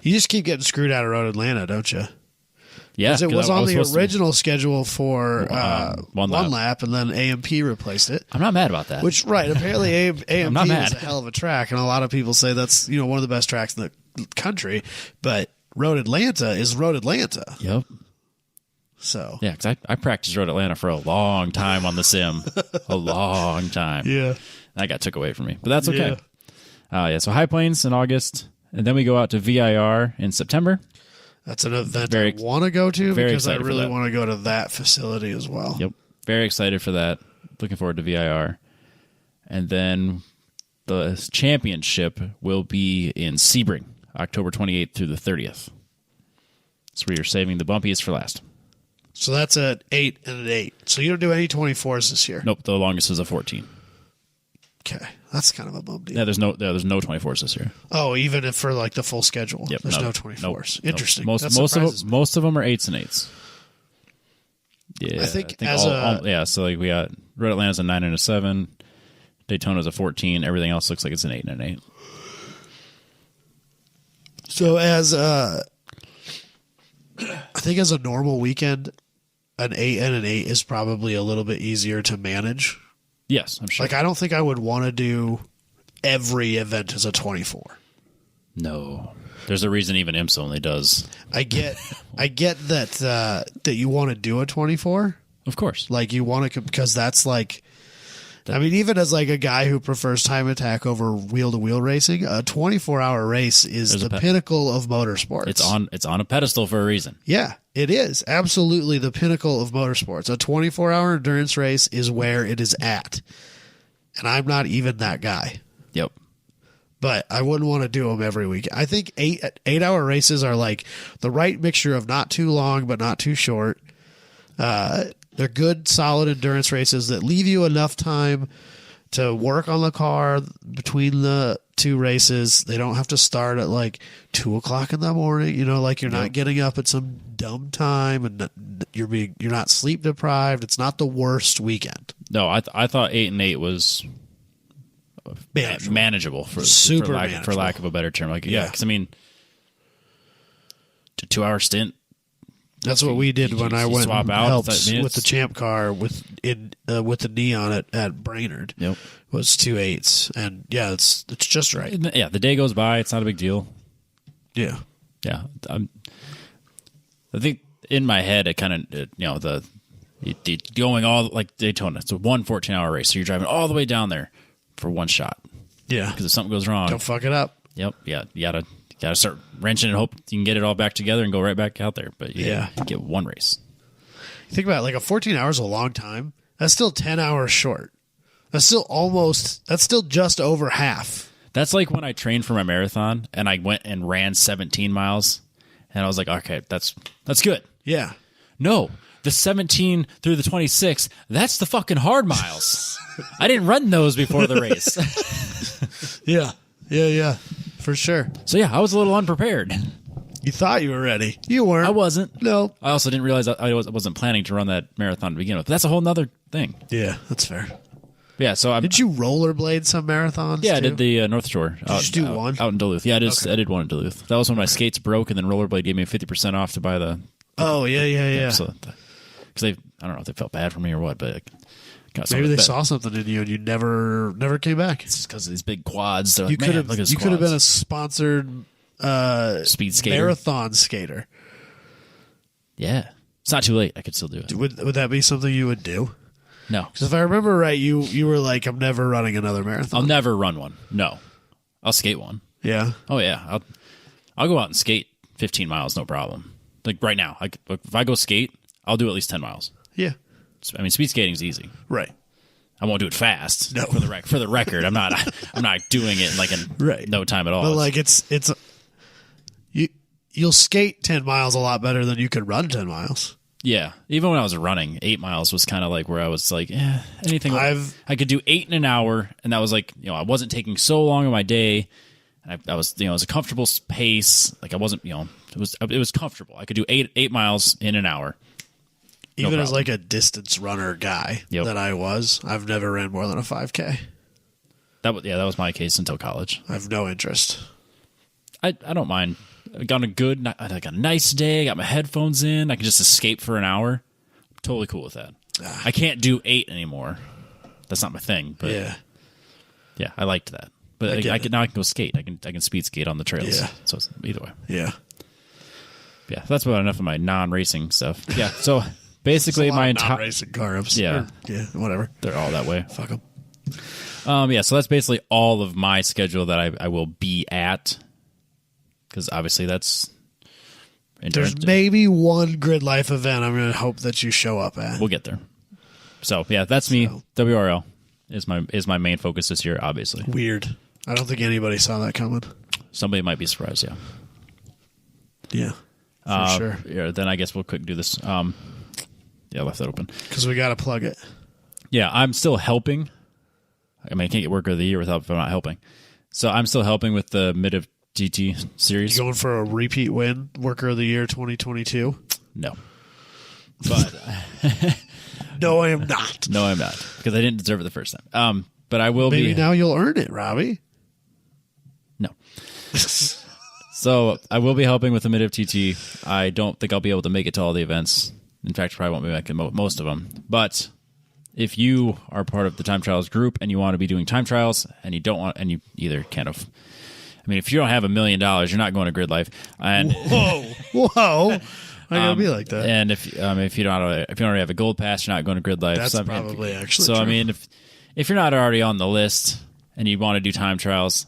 You just keep getting screwed out of Road Atlanta, don't you? Yeah. Because it was I on the supposed to- original schedule for one one lap. lap, and then AMP replaced it. I'm not mad about that. Which, right, apparently AMP not is mad. a hell of a track, and a lot of people say that's one of the best tracks in the country. But Road Atlanta is Road Atlanta. Yep. So Yeah, because I practiced Road Atlanta for a long time on the sim. A long time. yeah, That got took away from me. But that's okay. So High Plains in August, and then we go out to VIR in September. that's an event Very- I want to go to very because I excited for really that. want to go to that facility as well. Yep. Very excited for that. Looking forward to VIR. And then the championship will be in Sebring, October 28th through the 30th. So we are saving the bumpiest for last. So that's an 8 and an 8. So you don't do any 24s this year. Nope, the longest is a 14. Okay, that's kind of a bum deal. Yeah, there's no 24s this year. Oh, even if for like the full schedule, Yep, there's no nope, 24s. nope. Interesting. Most That most surprises of me. most of them are 8s and 8s. Yeah, I think as so like we got Road Atlanta's a 9 and a 7, Daytona's a 14. Everything else looks like it's an 8 and an 8. So as I think as a normal weekend, an 8 and an 8 is probably a little bit easier to manage. Yes, I'm sure. Like I don't think I would want to do every event as a 24. No, there's a reason even IMSA only does. I get that that you want to do a 24. Of course. Like you want to, because that's like, I mean, even as like a guy who prefers time attack over wheel to wheel racing, a 24-hour race is There's the pinnacle of motorsports. It's on a pedestal for a reason. Yeah, it is absolutely the pinnacle of motorsports. A 24-hour endurance race is where it is at, and I'm not even that guy. Yep. But I wouldn't want to do them every week. I think 8-hour races are like the right mixture of not too long but not too short. They're good, solid endurance races that leave you enough time to work on the car between the two races. They don't have to start at like 2:00 in the morning. Like you're not getting up at some dumb time, and you're not sleep deprived. It's not the worst weekend. No, I thought 8 and 8 was manageable Super for manageable. lack of a better term. Like Yeah. because I mean, a 2-hour stint. That's what we did when I you went swap and out, helped I mean, with the champ car with the knee on it at Brainerd. Yep. Was 2 8s, and yeah, it's just right. Yeah, the day goes by. It's not a big deal. Yeah, Yeah, I think in my head it kind of the going all like Daytona. It's a 14-hour race, so you're driving all the way down there for one shot. yeah. Because if something goes wrong, Don't fuck it up. yep, yeah, you gotta start wrenching and hope you can get it all back together and go right back out there. But you get one race. Think about it, like a 14 hours is a long time. That's still 10 hours short. That's still just over half. That's like when I trained for my marathon and I went and ran 17 miles, and I was like, okay, that's good. Yeah. No, the 17 through the 26, that's the fucking hard miles. I didn't run those before the race. Yeah. Yeah. For sure. So yeah, I was a little unprepared. You thought you were ready. You weren't. I wasn't. No. I also didn't realize I wasn't planning to run that marathon to begin with. But that's a whole nother thing. Yeah, that's fair. Yeah, so Did you rollerblade some marathons? Yeah, too? I did the North Shore. Did you just do one? Out in Duluth. Yeah, I did one in Duluth. That was when my skates broke, and then Rollerblade gave me 50% off to buy the. Oh yeah. So, because I don't know if they felt bad for me or what, but I got maybe they saw something in you and you never came back. It's just because of these big quads. They're You like, could "Man, look at his have been quads." a sponsored Speed skater. marathon skater. Yeah, it's not too late. I could still do it. Would that be something you would do? No, Because if I remember right, you were like, I'm never running another marathon. I'll never run one. No, I'll skate one. Yeah. Oh yeah, I'll go out and skate 15 miles, no problem. Like right now, if I go skate, I'll do at least 10 miles. Yeah. I mean, speed skating's easy. Right. I won't do it fast. No. For the record, I'm not doing it like in no time at all. But like you'll skate 10 miles a lot better than you could run 10 miles. Yeah, even when I was running, 8 miles was kind of like where I was like, anything. I could do 8 in an hour, and that was like, I wasn't taking so long of my day. And I was, it was a comfortable pace. Like I wasn't, it was comfortable. I could do 8 miles in an hour. Even as like a distance runner guy that I've never ran more than a 5K. That was my case until college. I have no interest. I don't mind. I got a nice day. I got my headphones in. I can just escape for an hour. I'm totally cool with that. I can't do 8 anymore. That's not my thing. But yeah, I liked that. But I can go skate. I can speed skate on the trails. Yeah. So it's either way. Yeah. Yeah, that's about enough of my non-racing stuff. Yeah. So basically, my entire non-racing carbs. Yeah. Whatever. They're all that way. Fuck them. Yeah. So that's basically all of my schedule that I will be at. Because obviously there's maybe one Gridlife event I'm going to hope that you show up at. We'll get there. So yeah, that's me. WRL is my main focus this year. Obviously, weird. I don't think anybody saw that coming. Somebody might be surprised. Yeah. For sure. Yeah. Then I guess we'll quick do this. Yeah, I left that open because we got to plug it. Yeah, I'm still helping. I mean, I can't get worker of the year if I'm not helping. So I'm still helping with the mid of GT series. You going for a repeat win, worker of the year 2022? No. But no, I am not. No, I'm not because I didn't deserve it the first time. But I will Maybe now you'll earn it, Robbie. No. So I will be helping with the mid of TT. I don't think I'll be able to make it to all the events. In fact, probably won't be making most of them. But if you are part of the time trials group and you want to be doing time trials and you don't want, and you either I mean, if you don't have $1 million, you're not going to Gridlife. And whoa, I gotta be like that. And if you don't already have a gold pass, you're not going to Gridlife. That's probably actually so. True. I mean, if you're not already on the list and you want to do time trials,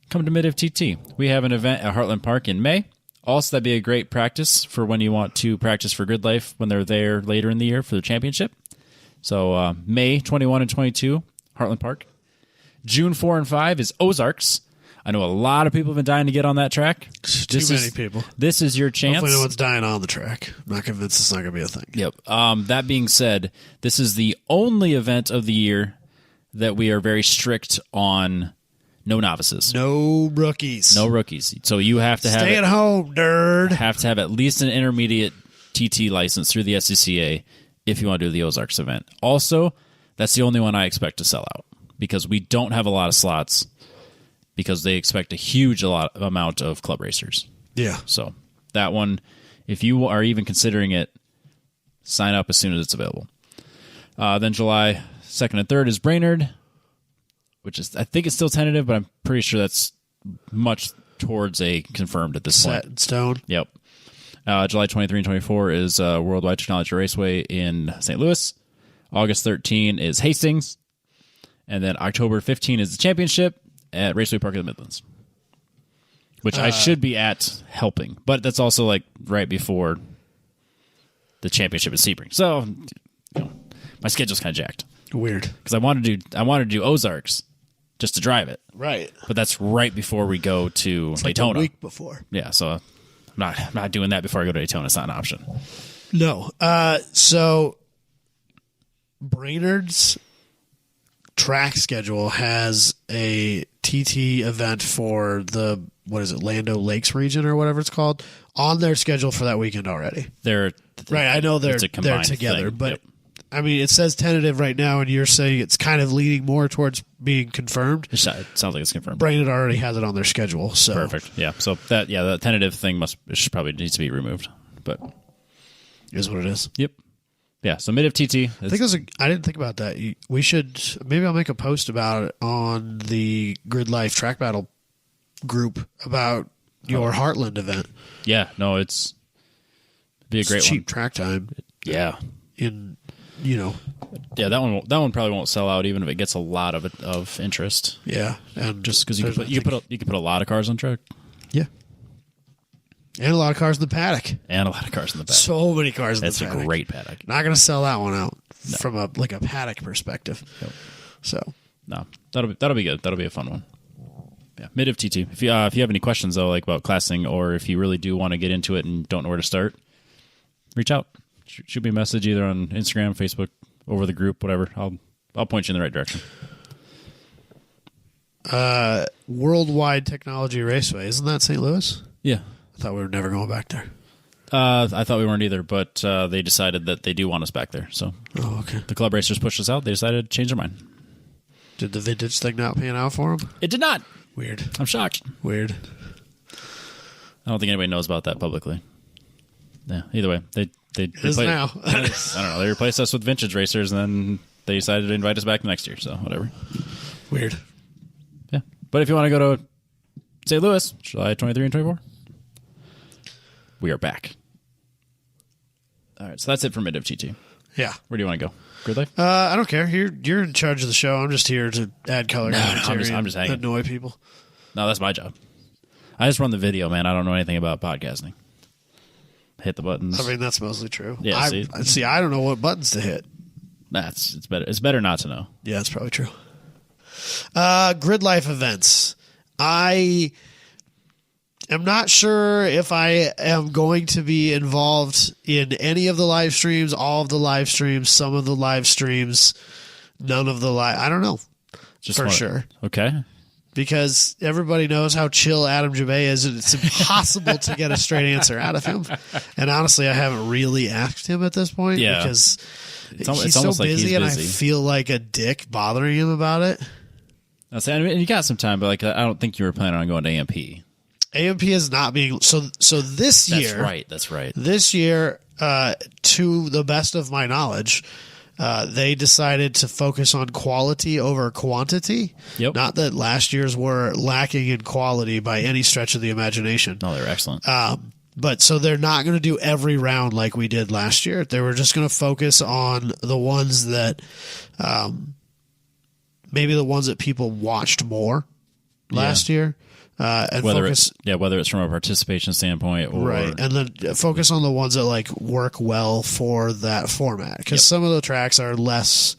come to Mid of TT. We have an event at Heartland Park in May. Also, that'd be a great practice for when you want to practice for Gridlife when they're there later in the year for the championship. So May 21 and 22, Heartland Park. June 4 and 5 is Ozarks. I know a lot of people have been dying to get on that track. Too many people. This is your chance. Hopefully no one's dying on the track. I'm not convinced it's not going to be a thing. Yep. That being said, this is the only event of the year that we are very strict on no novices. No rookies. No rookies. So you have to Stay at home, nerd. Have to have at least an intermediate TT license through the SCCA if you want to do the Ozarks event. Also, that's the only one I expect to sell out because we don't have a lot of slots because they expect a huge amount of club racers. Yeah. So that one, if you are even considering it, sign up as soon as it's available. Then July 2nd and 3rd is Brainerd, which is, I think it's still tentative, but I'm pretty sure that's much towards a confirmed at this point. Set in stone. Yep. July 23 and 24 is Worldwide Technology Raceway in St. Louis. August 13 is Hastings. And then October 15 is the championship at Raceway Park of the Midlands, which I should be at helping. But that's also like right before the championship at Sebring. So, my schedule's kind of jacked. Weird. Because I wanted to do Ozarks just to drive it. Right. But that's right before we go to Daytona. Like a week before. Yeah, so I'm not doing that before I go to Daytona. It's not an option. No. So Brainerd's track schedule has a TT event for the Lando Lakes region or whatever it's called on their schedule for that weekend already. Right, I know they're together, but yep. I mean, it says tentative right now, and you're saying it's kind of leaning more towards being confirmed. It sounds like it's confirmed. Brainerd already has it on their schedule, so Perfect. Yeah. So that tentative thing probably needs to be removed. But is what it is. Yep. Yeah. So mid of TT. I think I didn't think about that. We should maybe I'll make a post about it on the Gridlife Track Battle group about your Heartland event. Yeah. No, it's be a great cheap one. Track time. Yeah. Yeah, that one probably won't sell out even if it gets a lot of interest. Yeah, and just because you can put a lot of cars on track. Yeah, and a lot of cars in the paddock. So many cars in the paddock. That's a great paddock. Not going to sell that one out from a paddock perspective. Yep. So no, that'll be good. That'll be a fun one. Yeah, mid of TT. If you have any questions though, like about classing, or if you really do want to get into it and don't know where to start, reach out. Shoot me a message either on Instagram, Facebook, over the group, whatever. I'll point you in the right direction. Worldwide Technology Raceway, isn't that St. Louis? Yeah, I thought we were never going back there. I thought we weren't either, but they decided that they do want us back there. So, okay. The club racers pushed us out. They decided to change their mind. Did the vintage thing not pan out for them? It did not. Weird. I'm shocked. Weird. I don't think anybody knows about that publicly. Yeah. Either way, they now. I don't know. They replaced us with vintage racers, and then they decided to invite us back next year. So whatever. Weird. Yeah. But if you want to go to St. Louis, July 23 and 24, we are back. All right. So that's it for mid of TT. Yeah. Where do you want to go? Gridlife? I don't care. You're in charge of the show. I'm just here to add color commentary. I'm just hanging. Annoy people. No, that's my job. I just run the video, man. I don't know anything about podcasting. Hit the buttons. I mean, that's mostly true. Yeah, I don't know what buttons to hit. It's better. It's better not to know. Yeah, that's probably true. Gridlife events. I am not sure if I am going to be involved in any of the live streams, all of the live streams, some of the live streams, none of the live. I don't know. Sure. Okay. Because everybody knows how chill Adam Jabay is, and it's impossible to get a straight answer out of him. And honestly, I haven't really asked him at this point because he's so busy, and I feel like a dick bothering him about it. I mean, you got some time, but I don't think you were planning on going to AMP. AMP is not being so this year. That's right. This year, to the best of my knowledge, they decided to focus on quality over quantity. Yep. Not that last year's were lacking in quality by any stretch of the imagination. No, they were excellent. But so they're not going to do every round like we did last year. They were just going to focus on the ones that, maybe the ones that people watched more last year. And whether it's from a participation standpoint or right, and then focus on the ones that work well for that format, because some of the tracks are less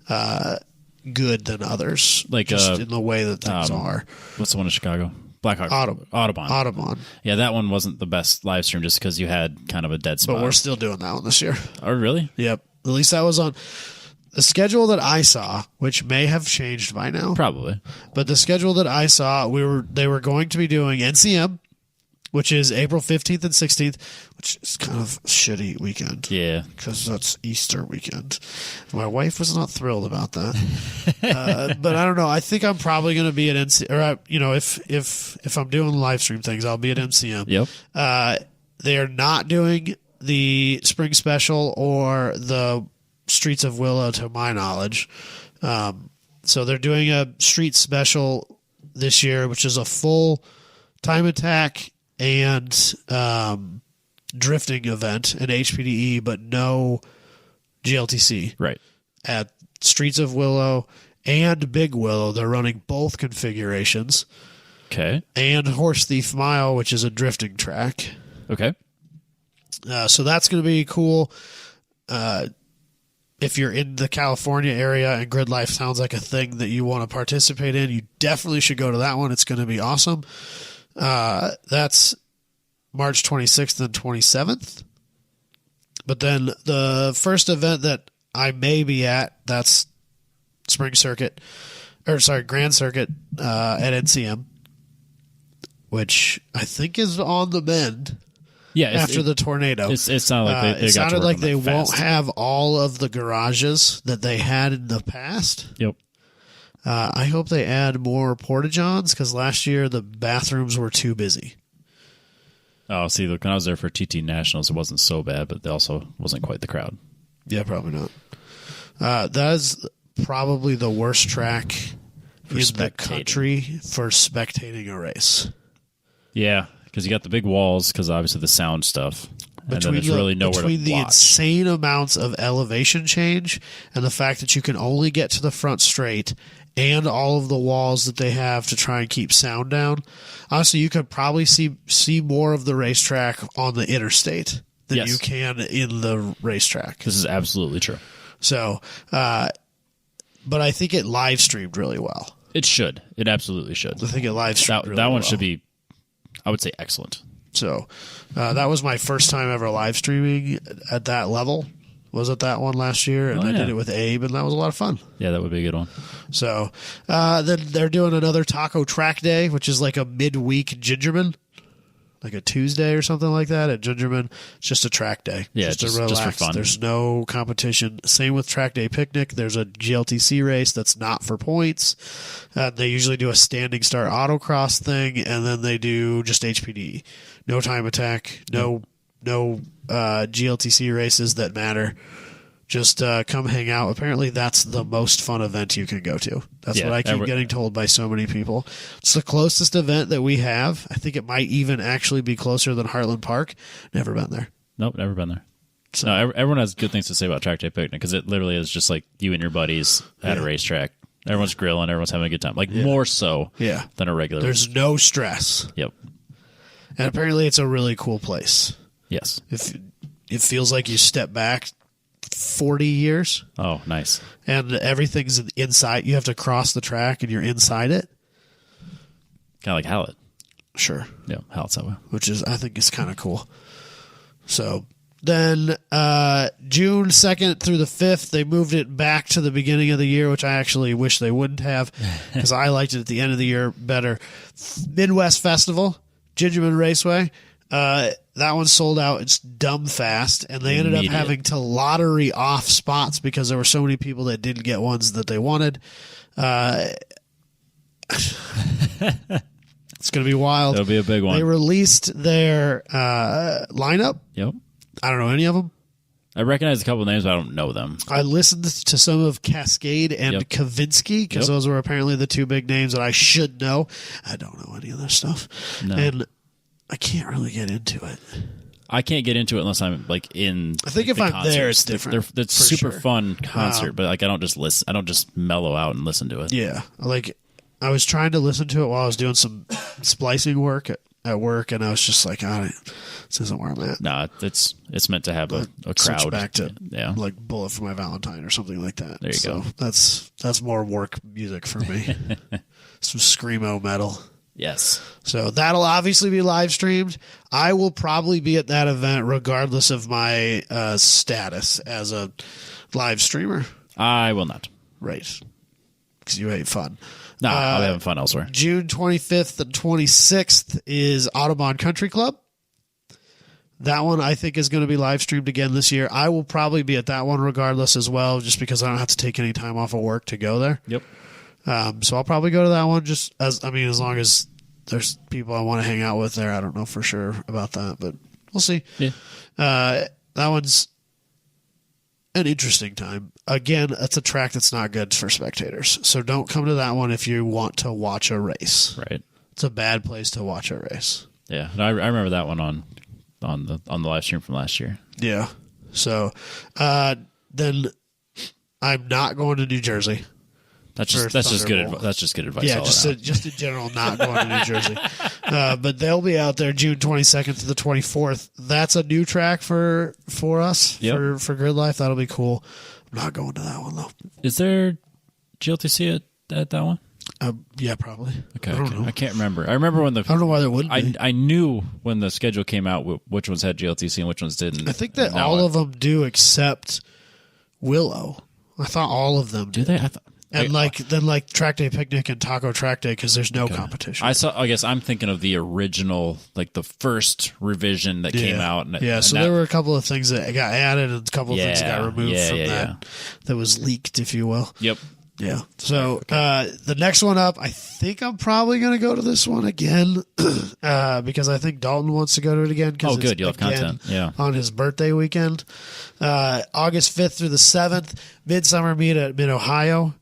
good than others, just in the way that things are. What's the one in Chicago? Blackhawk. Audubon. Yeah, that one wasn't the best live stream just because you had kind of a dead spot. But we're still doing that one this year. Oh, really? Yep. At least that was on the schedule that I saw, which may have changed by now. Probably. But the schedule that I saw, they were going to be doing NCM, which is April 15th and 16th, which is kind of a shitty weekend. Yeah. Because that's Easter weekend. My wife was not thrilled about that. But I don't know. I think I'm probably going to be at NCM. Or, if I'm doing live stream things, I'll be at NCM. Yep. They are not doing the spring special or the Streets of Willow, to my knowledge. So they're doing a street special this year, which is a full time attack and drifting event, an HPDE, but no GLTC. Right. At Streets of Willow and Big Willow, they're running both configurations. Okay. And Horse Thief Mile, which is a drifting track. Okay. So that's going to be cool. If you're in the California area and Gridlife sounds like a thing that you want to participate in, you definitely should go to that one. It's going to be awesome. That's March 26th and 27th. But then the first event that I may be at, that's Grand Circuit at NCM, which I think is on the mend. Yeah, after the tornado. It sounded like they it got to sounded work like on they that won't fast. have all of the garages that they had in the past. Yep. I hope they add more porta-johns because last year the bathrooms were too busy. Oh, see, look, when I was there for TT Nationals, it wasn't so bad, but it also wasn't quite the crowd. Yeah, probably not. That is probably the worst track in the country for spectating a race. Yeah, because you got the big walls, because obviously the sound stuff. And then there's the, really nowhere between to the watch. insane amounts of elevation change and the fact that you can only get to the front straight and all of the walls that they have to try and keep sound down, honestly, you could probably see more of the racetrack on the interstate than Yes. you can in the racetrack. This is absolutely true. So, but I think it live streamed really well. It should. It absolutely should. I think it live streamed That really one well. should be, I would say, excellent. So that was my first time ever live streaming at that level. Was at that one last year, and I did it with Abe, and that was a lot of fun. Yeah, that would be a good one. So then they're doing another taco track day, which is like a midweek Gingerman, like a Tuesday or something like that at Gingerman. It's just a track day. Yeah, just to just relax. for fun. There's no competition. Same with track day picnic. There's a GLTC race that's not for points. They usually do a standing start autocross thing, and then they do just HPD. No time attack. No GLTC races that matter. Just come hang out. Apparently, that's the most fun event you can go to. That's what I keep getting told by so many people. It's the closest event that we have. I think it might even actually be closer than Heartland Park. Never been there. Nope, never been there. So, No, everyone has good things to say about Track Day Picnic because it literally is just like you and your buddies at a racetrack. Everyone's grilling. Everyone's having a good time. Like more so than a regular. There's no stress. Yep. And apparently, it's a really cool place. Yes. It feels like you step back 40 years. Oh, nice. And everything's inside. You have to cross the track and you're inside it. Kind of like Hallett. Sure. Yeah, Hallett's that way. Which is, I think, is kind of cool. So then June 2nd through the 5th, they moved it back to the beginning of the year, which I actually wish they wouldn't have because I liked it at the end of the year better. Midwest Festival, Gingerman Raceway. That one sold out. It's dumb fast, and they ended up having to lottery off spots because there were so many people that didn't get ones that they wanted. It's going to be wild. It'll be a big one. They released their lineup. Yep. I don't know any of them. I recognize a couple of names, but I don't know them. I listened to some of Cascade and Kavinsky because those were apparently the two big names that I should know. I don't know any of their stuff. No. And I can't really get into it. I can't get into it unless I'm like in. I think if I'm there, it's different. It's super fun concert, but like I don't just listen. I don't just mellow out and listen to it. Yeah, like I was trying to listen to it while I was doing some splicing work at work, and I was just like, this isn't where I'm at. Nah, it's meant to have a crowd. Switch back to like Bullet for My Valentine or something like that. There you go. That's more work music for me. Some screamo metal. Yes. So that'll obviously be live streamed. I will probably be at that event regardless of my status as a live streamer. I will not. Right. Because you hate fun. No, I'll be having fun elsewhere. June 25th and 26th is Audubon Country Club. That one I think is going to be live streamed again this year. I will probably be at that one regardless as well, just because I don't have to take any time off of work to go there. Yep. So I'll probably go to that one as long as there's people I want to hang out with there. I don't know for sure about that, but we'll see. Yeah. That one's an interesting time. Again, that's a track that's not good for spectators. So don't come to that one if you want to watch a race. Right. It's a bad place to watch a race. Yeah. No, I remember that one on the live stream from last year. Yeah. So then I'm not going to New Jersey. That's just good advice. Yeah, just in general, not going to New Jersey. But they'll be out there June 22nd to the 24th. That's a new track for us for Gridlife. That'll be cool. I'm not going to that one though. Is there GLTC at that one? Yeah, probably. Okay, I don't know. I can't remember. I remember when I don't know why there wouldn't be. I knew when the schedule came out which ones had GLTC and which ones didn't. I think that all of them do except Willow. I thought all of them did. Do they? And then track day picnic and taco track day because there's no competition. I guess I'm thinking of the original, like the first revision that came out. So there were a couple of things that got added and a couple of things that got removed from that was leaked, if you will. Yep. Yeah. So the next one up, I think I'm probably going to go to this one again because I think Dalton wants to go to it again. Oh, good. You'll have content. Yeah. On his birthday weekend. August 5th through the 7th, Midsummer Meet at Mid-Ohio,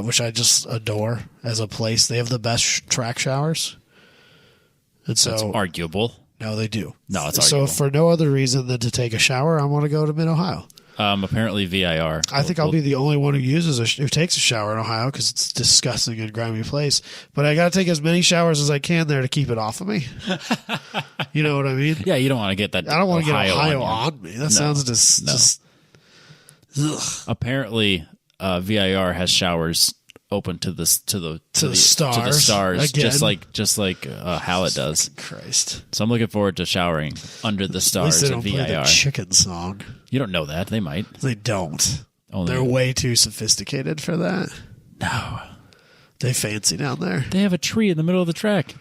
which I just adore as a place. They have the best track showers. And so, that's arguable. No, they do. No, it's arguable. So for no other reason than to take a shower, I want to go to Mid-Ohio. Apparently VIR. I think I'll be the only one who takes a shower in Ohio because it's a disgusting and grimy place. But I got to take as many showers as I can there to keep it off of me. You know what I mean? Yeah, you don't want to get that. I don't want to get Ohio on on me. That sounds just. Ugh. Apparently, VIR has showers open to the stars. To the stars, again. just like Hallett does. Christ. So I'm looking forward to showering under the stars At at least they don't play VIR. the chicken song. You don't know that. They might. They don't. Only They're way too sophisticated for that. No. They fancy down there. They have a tree in the middle of the track.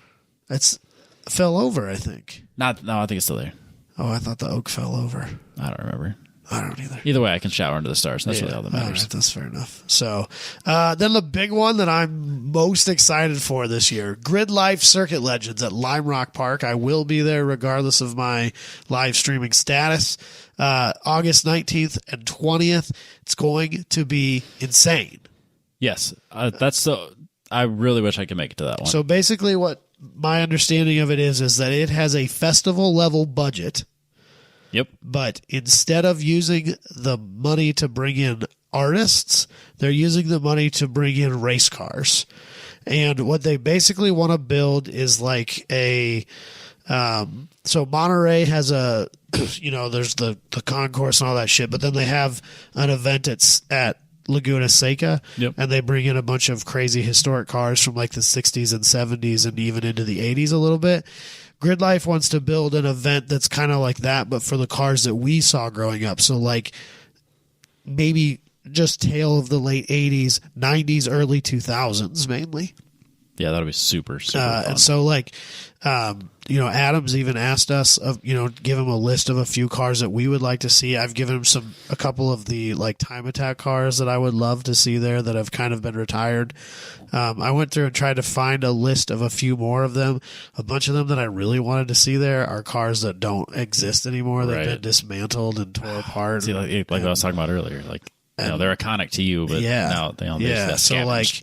It's fell over, I think. No, I think it's still there. Oh, I thought the oak fell over. I don't remember. I don't either. Either way, I can shower under the stars. That's really all that matters. Right, that's fair enough. So, then the big one that I'm most excited for this year, Gridlife Circuit Legends at Lime Rock Park. I will be there regardless of my live streaming status. August 19th and 20th. It's going to be insane. Yes, I really wish I could make it to that one. So basically what my understanding of it is that it has a festival level budget. Yep. But instead of using the money to bring in artists, they're using the money to bring in race cars. And what they basically want to build is like a so Monterey has a there's the concourse and all that shit, but then they have an event at Laguna Seca, and they bring in a bunch of crazy historic cars from like the 60s and 70s and even into the 80s a little bit. Gridlife wants to build an event that's kind of like that, but for the cars that we saw growing up. So like maybe just tail of the late 80s, 90s, early 2000s mainly. Yeah, that'll be super fun. And so like, Adam's even asked us give him a list of a few cars that we would like to see. I've given him a couple of the like time attack cars that I would love to see there that have kind of been retired. I went through and tried to find a list of a few more of them. A bunch of them that I really wanted to see there are cars that don't exist anymore. They've been dismantled and tore apart. See, like I was talking about earlier, like they're iconic to you, but now they only so like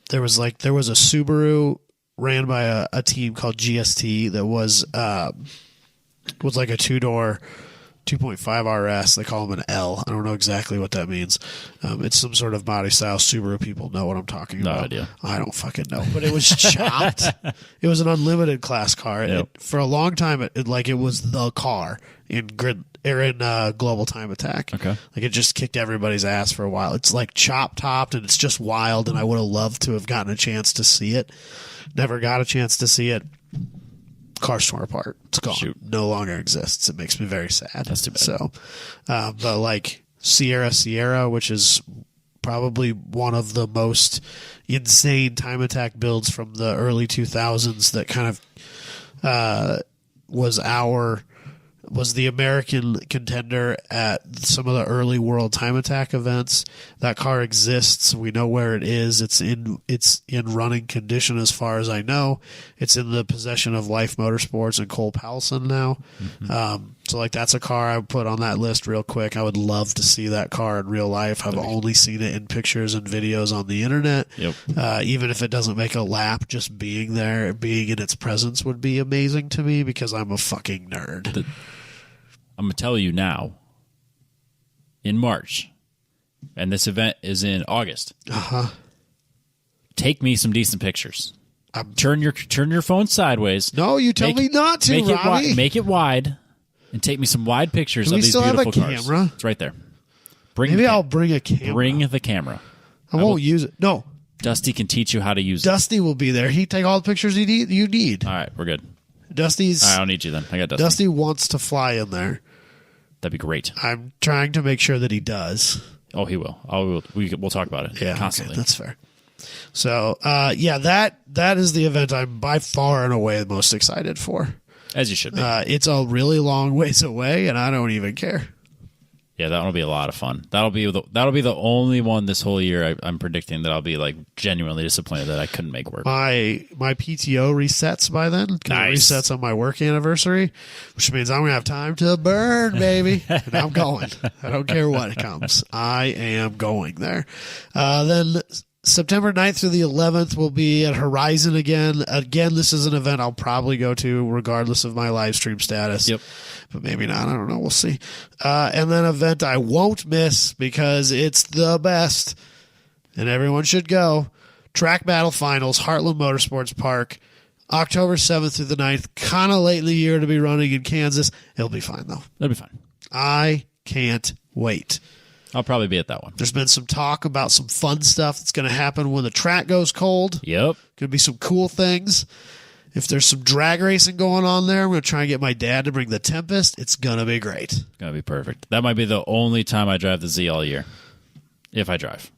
there was a Subaru ran by a team called GST that was like a two-door 2.5 RS. They call them an L. I don't know exactly what that means. It's some sort of body style. Subaru people know what I'm talking about. No idea. I don't fucking know. But it was chopped. It was an unlimited class car. Yep. For a long time, it was the car in Global Time Attack. Okay. Like it just kicked everybody's ass for a while. It's like chop topped and it's just wild. And I would have loved to have gotten a chance to see it. Never got a chance to see it. Car's torn apart. It's gone. Shoot. No longer exists. It makes me very sad. That's too bad. So, but like Sierra, which is probably one of the most insane time attack builds from the early 2000s that kind of was the American contender at some of the early World Time Attack events. That car exists. We know where it is. It's in running condition as far as I know. It's in the possession of Life Motorsports and Cole Powelson now. Mm-hmm. So like that's a car I would put on that list real quick. I would love to see that car in real life. I've only seen it in pictures and videos on the internet. Yep. Even if it doesn't make a lap, just being there, being in its presence would be amazing to me because I'm a fucking nerd. I'm going to tell you now, in March, and this event is in August. Take me some decent pictures. Turn your phone sideways. No, you tell me not to, Robbie. Make it wide, and take me some wide pictures of these beautiful cars. Do we still have a camera? It's right there. Maybe I'll bring a camera. Bring the camera. I won't use it. No. Dusty can teach you how to use it. Dusty will be there. He take all the pictures you need. All right, we're good. I don't need you then. I got Dusty wants to fly in there. That'd be great. I'm trying to make sure that he does. Oh, he will. We'll talk about it constantly. Okay, that's fair. So, that is the event I'm by far and away the most excited for. As you should be. It's a really long ways away, and I don't even care. Yeah, that'll be a lot of fun. That'll be the only one this whole year I'm predicting that I'll be like genuinely disappointed that I couldn't make work. My PTO resets by then. Nice. It resets on my work anniversary, which means I'm gonna have time to burn, baby. And I'm going. I don't care what comes. I am going there. Then September 9th through the 11th will be at Horizon again. Again, this is an event I'll probably go to regardless of my live stream status. Yep. But maybe not. I don't know. We'll see. And then an event I won't miss because it's the best and everyone should go. Track Battle Finals, Heartland Motorsports Park, October 7th through the 9th. Kind of late in the year to be running in Kansas. It'll be fine, though. That'll be fine. I can't wait. I'll probably be at that one. There's been some talk about some fun stuff that's going to happen when the track goes cold. Yep. Going to be some cool things. If there's some drag racing going on there, I'm going to try and get my dad to bring the Tempest. It's going to be great. It's going to be perfect. That might be the only time I drive the Z all year. If I drive.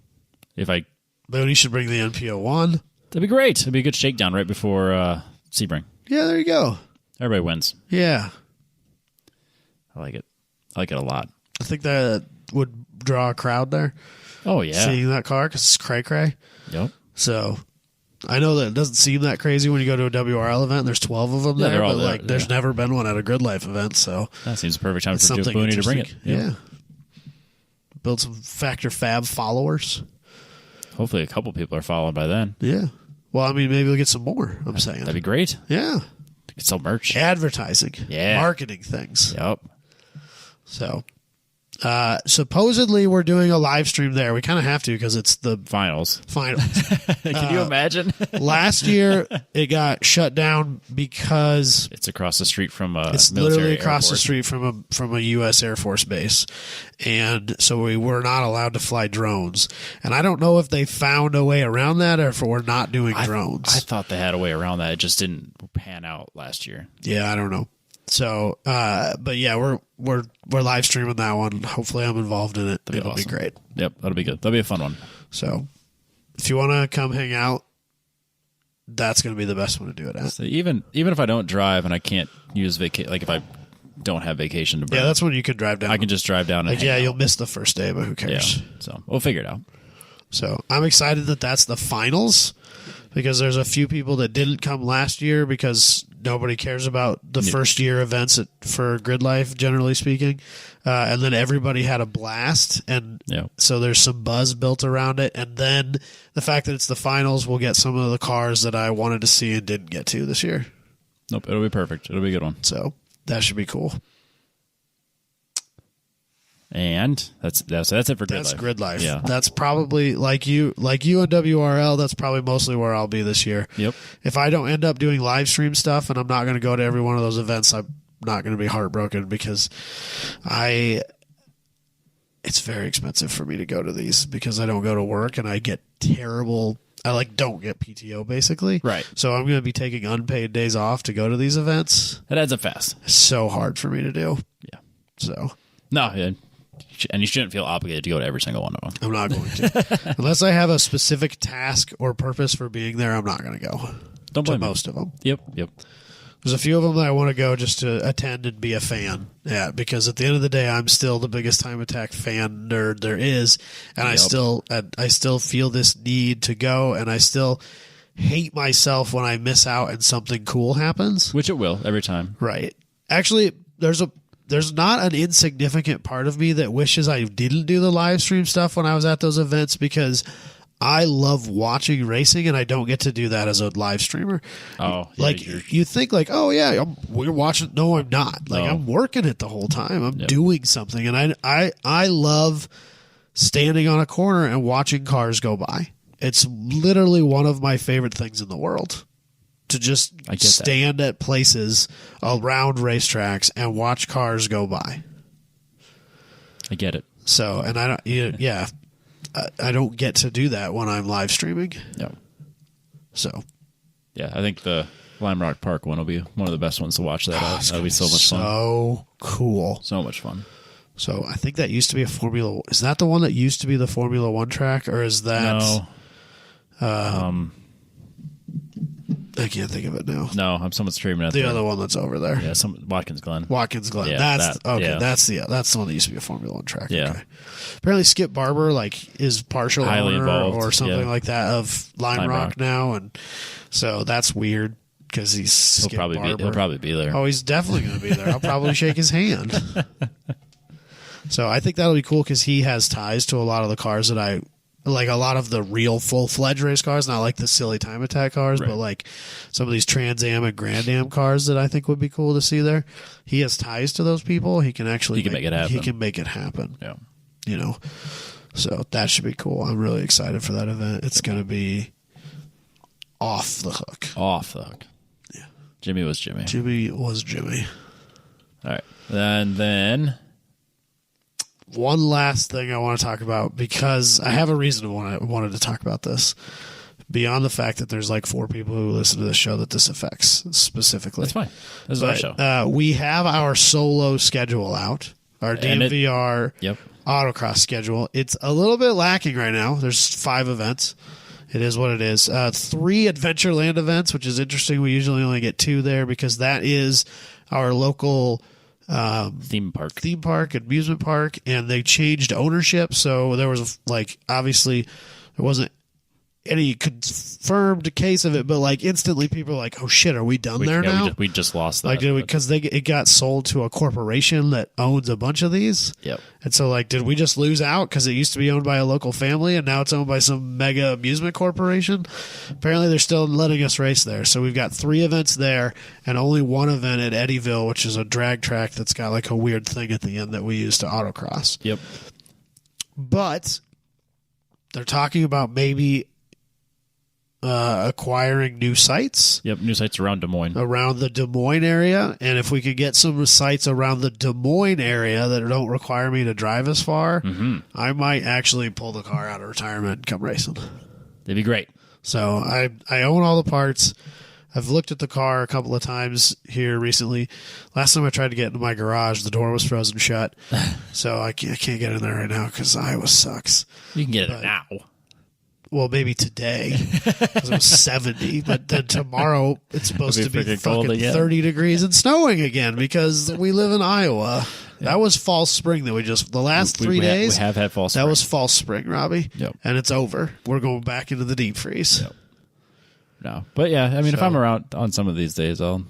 But you should bring the NPO1. That'd be great. It'd be a good shakedown right before Sebring. Yeah, there you go. Everybody wins. Yeah. I like it. I like it a lot. I think that would draw a crowd there. Oh, yeah. Seeing that car because it's cray-cray. Yep. So I know that it doesn't seem that crazy when you go to a WRL event. There's 12 of them there, they're all but there, there's never been one at a Gridlife event. So that seems the perfect time it's for Joe something Booney to bring it. interesting. Yeah. Build some Factor Fab followers. Hopefully a couple people are followed by then. Yeah. Well, I mean, maybe we'll get some more, I'm saying. That'd be great. Yeah. Could sell merch. Advertising. Yeah. Marketing things. Yep. So, supposedly we're doing a live stream there. We kind of have to because it's the Finals. finals. Can you imagine? Last year it got shut down because It's across the street from a it's military literally across the airport. street from a U.S. Air Force base, and so we were not allowed to fly drones. And I don't know if they found a way around that or if we're not doing drones. I thought they had a way around that. It just didn't pan out last year. Yeah, I don't know. So, but yeah, we're live streaming that one. Hopefully, I'm involved in it. It'll be awesome. great. Yep, that'll be good. That'll be a fun one. So, if you want to come hang out, that's going to be the best one to do it at. So even if I don't drive and I can't use vacation, like if I don't have vacation to bring, Yeah, that's when you can drive down. I can just drive down and like, hang yeah, out. you'll miss the first day, but who cares? Yeah, so we'll figure it out. So I'm excited that that's the finals because there's a few people that didn't come last year because nobody cares about the first year events for Gridlife, generally speaking. And then everybody had a blast. And so there's some buzz built around it. And then the fact that it's the finals will get some of the cars that I wanted to see and didn't get to this year. Nope, it'll be perfect. It'll be a good one. So that should be cool. And that's it for Gridlife. That's Gridlife. Yeah. That's probably like you and WRL. That's probably mostly where I'll be this year. Yep. If I don't end up doing live stream stuff and I'm not going to go to every one of those events, I'm not going to be heartbroken because it's very expensive for me to go to these because I don't go to work and I get terrible. I don't get PTO basically. Right. So I'm going to be taking unpaid days off to go to these events. That adds up fast. It's so hard for me to do. Yeah. So No, yeah. And you shouldn't feel obligated to go to every single one of them. I'm not going to. Unless I have a specific task or purpose for being there, I'm not going to go. Don't blame to me. most of them. Yep. There's a few of them that I want to go just to attend and be a fan. Yeah, because at the end of the day, I'm still the biggest Time Attack fan nerd there is, and I still feel this need to go, and I still hate myself when I miss out and something cool happens. Which it will every time. Right. Actually, there's not an insignificant part of me that wishes I didn't do the live stream stuff when I was at those events because I love watching racing and I don't get to do that as a live streamer. Oh, yeah, you think oh yeah, we're watching. No, I'm not. No. I'm working it the whole time. I'm doing something, and I love standing on a corner and watching cars go by. It's literally one of my favorite things in the world. To just stand at places around racetracks and watch cars go by. I get it. So, and I don't get to do that when I'm live streaming. Yeah. So, yeah, I think the Lime Rock Park one will be one of the best ones to watch that. That'll be so much fun. So cool. So much fun. So I think that used to be a Formula. Is that the one that used to be the Formula One track, or is that? No. I can't think of it now. No, someone's streaming at The other one that's over there. Yeah, Watkins Glen. Watkins Glen. Yeah, that's yeah. That's the one that used to be a Formula One track. Yeah. Okay. Apparently, Skip Barber is partial Highly owner involved, or something like that of Lime Rock now, and so that's weird because he's Skip Barber. He'll probably be there. Oh, he's definitely going to be there. I'll probably shake his hand. So I think that'll be cool because he has ties to a lot of the cars that I like, a lot of the real full-fledged race cars, not like the silly time attack cars, right. but like some of these Trans Am and Grand Am cars that I think would be cool to see there. He has ties to those people. He can actually make it happen. He can make it happen. Yeah. You know, so that should be cool. I'm really excited for that event. It's going to be off the hook. Off the hook. Yeah. Jimmy was Jimmy. Jimmy was Jimmy. All right. And then one last thing I want to talk about, because I have a reason I wanted to talk about this. Beyond the fact that there's like 4 people who listen to this show that this affects specifically. That's fine. This is our show. We have our solo schedule out, our DMVR autocross schedule. It's a little bit lacking right now. There's 5 events. It is what it is. 3 Adventureland events, which is interesting. We usually only get 2 there because that is our local theme park, amusement park, and they changed ownership. So there was obviously there wasn't any confirmed case of it, but like instantly people are like, oh shit, are we done there now? We just lost that. Because it got sold to a corporation that owns a bunch of these. Yep. And so did we just lose out because it used to be owned by a local family and now it's owned by some mega amusement corporation? Apparently they're still letting us race there. So we've got 3 events there and only 1 event at Eddyville, which is a drag track that's got like a weird thing at the end that we use to autocross. Yep. But they're talking about maybe acquiring new sites. Yep, new sites around Des Moines. Around the Des Moines area. And if we could get some sites around the Des Moines area that don't require me to drive as far, I might actually pull the car out of retirement and come racing. That'd be great. So I own all the parts. I've looked at the car a couple of times here recently. Last time I tried to get into my garage, the door was frozen shut. So I can't get in there right now because Iowa sucks. You can get it now. Well, maybe today, because it was 70, but then tomorrow it's supposed to be fucking 30 degrees and snowing again because we live in Iowa. Yeah. That was false spring that the last 3 days. We have had false spring. That was false spring, Robbie. Yep. And it's over. We're going back into the deep freeze. Yep. No. But yeah, I mean, if I'm around on some of these days, I'll.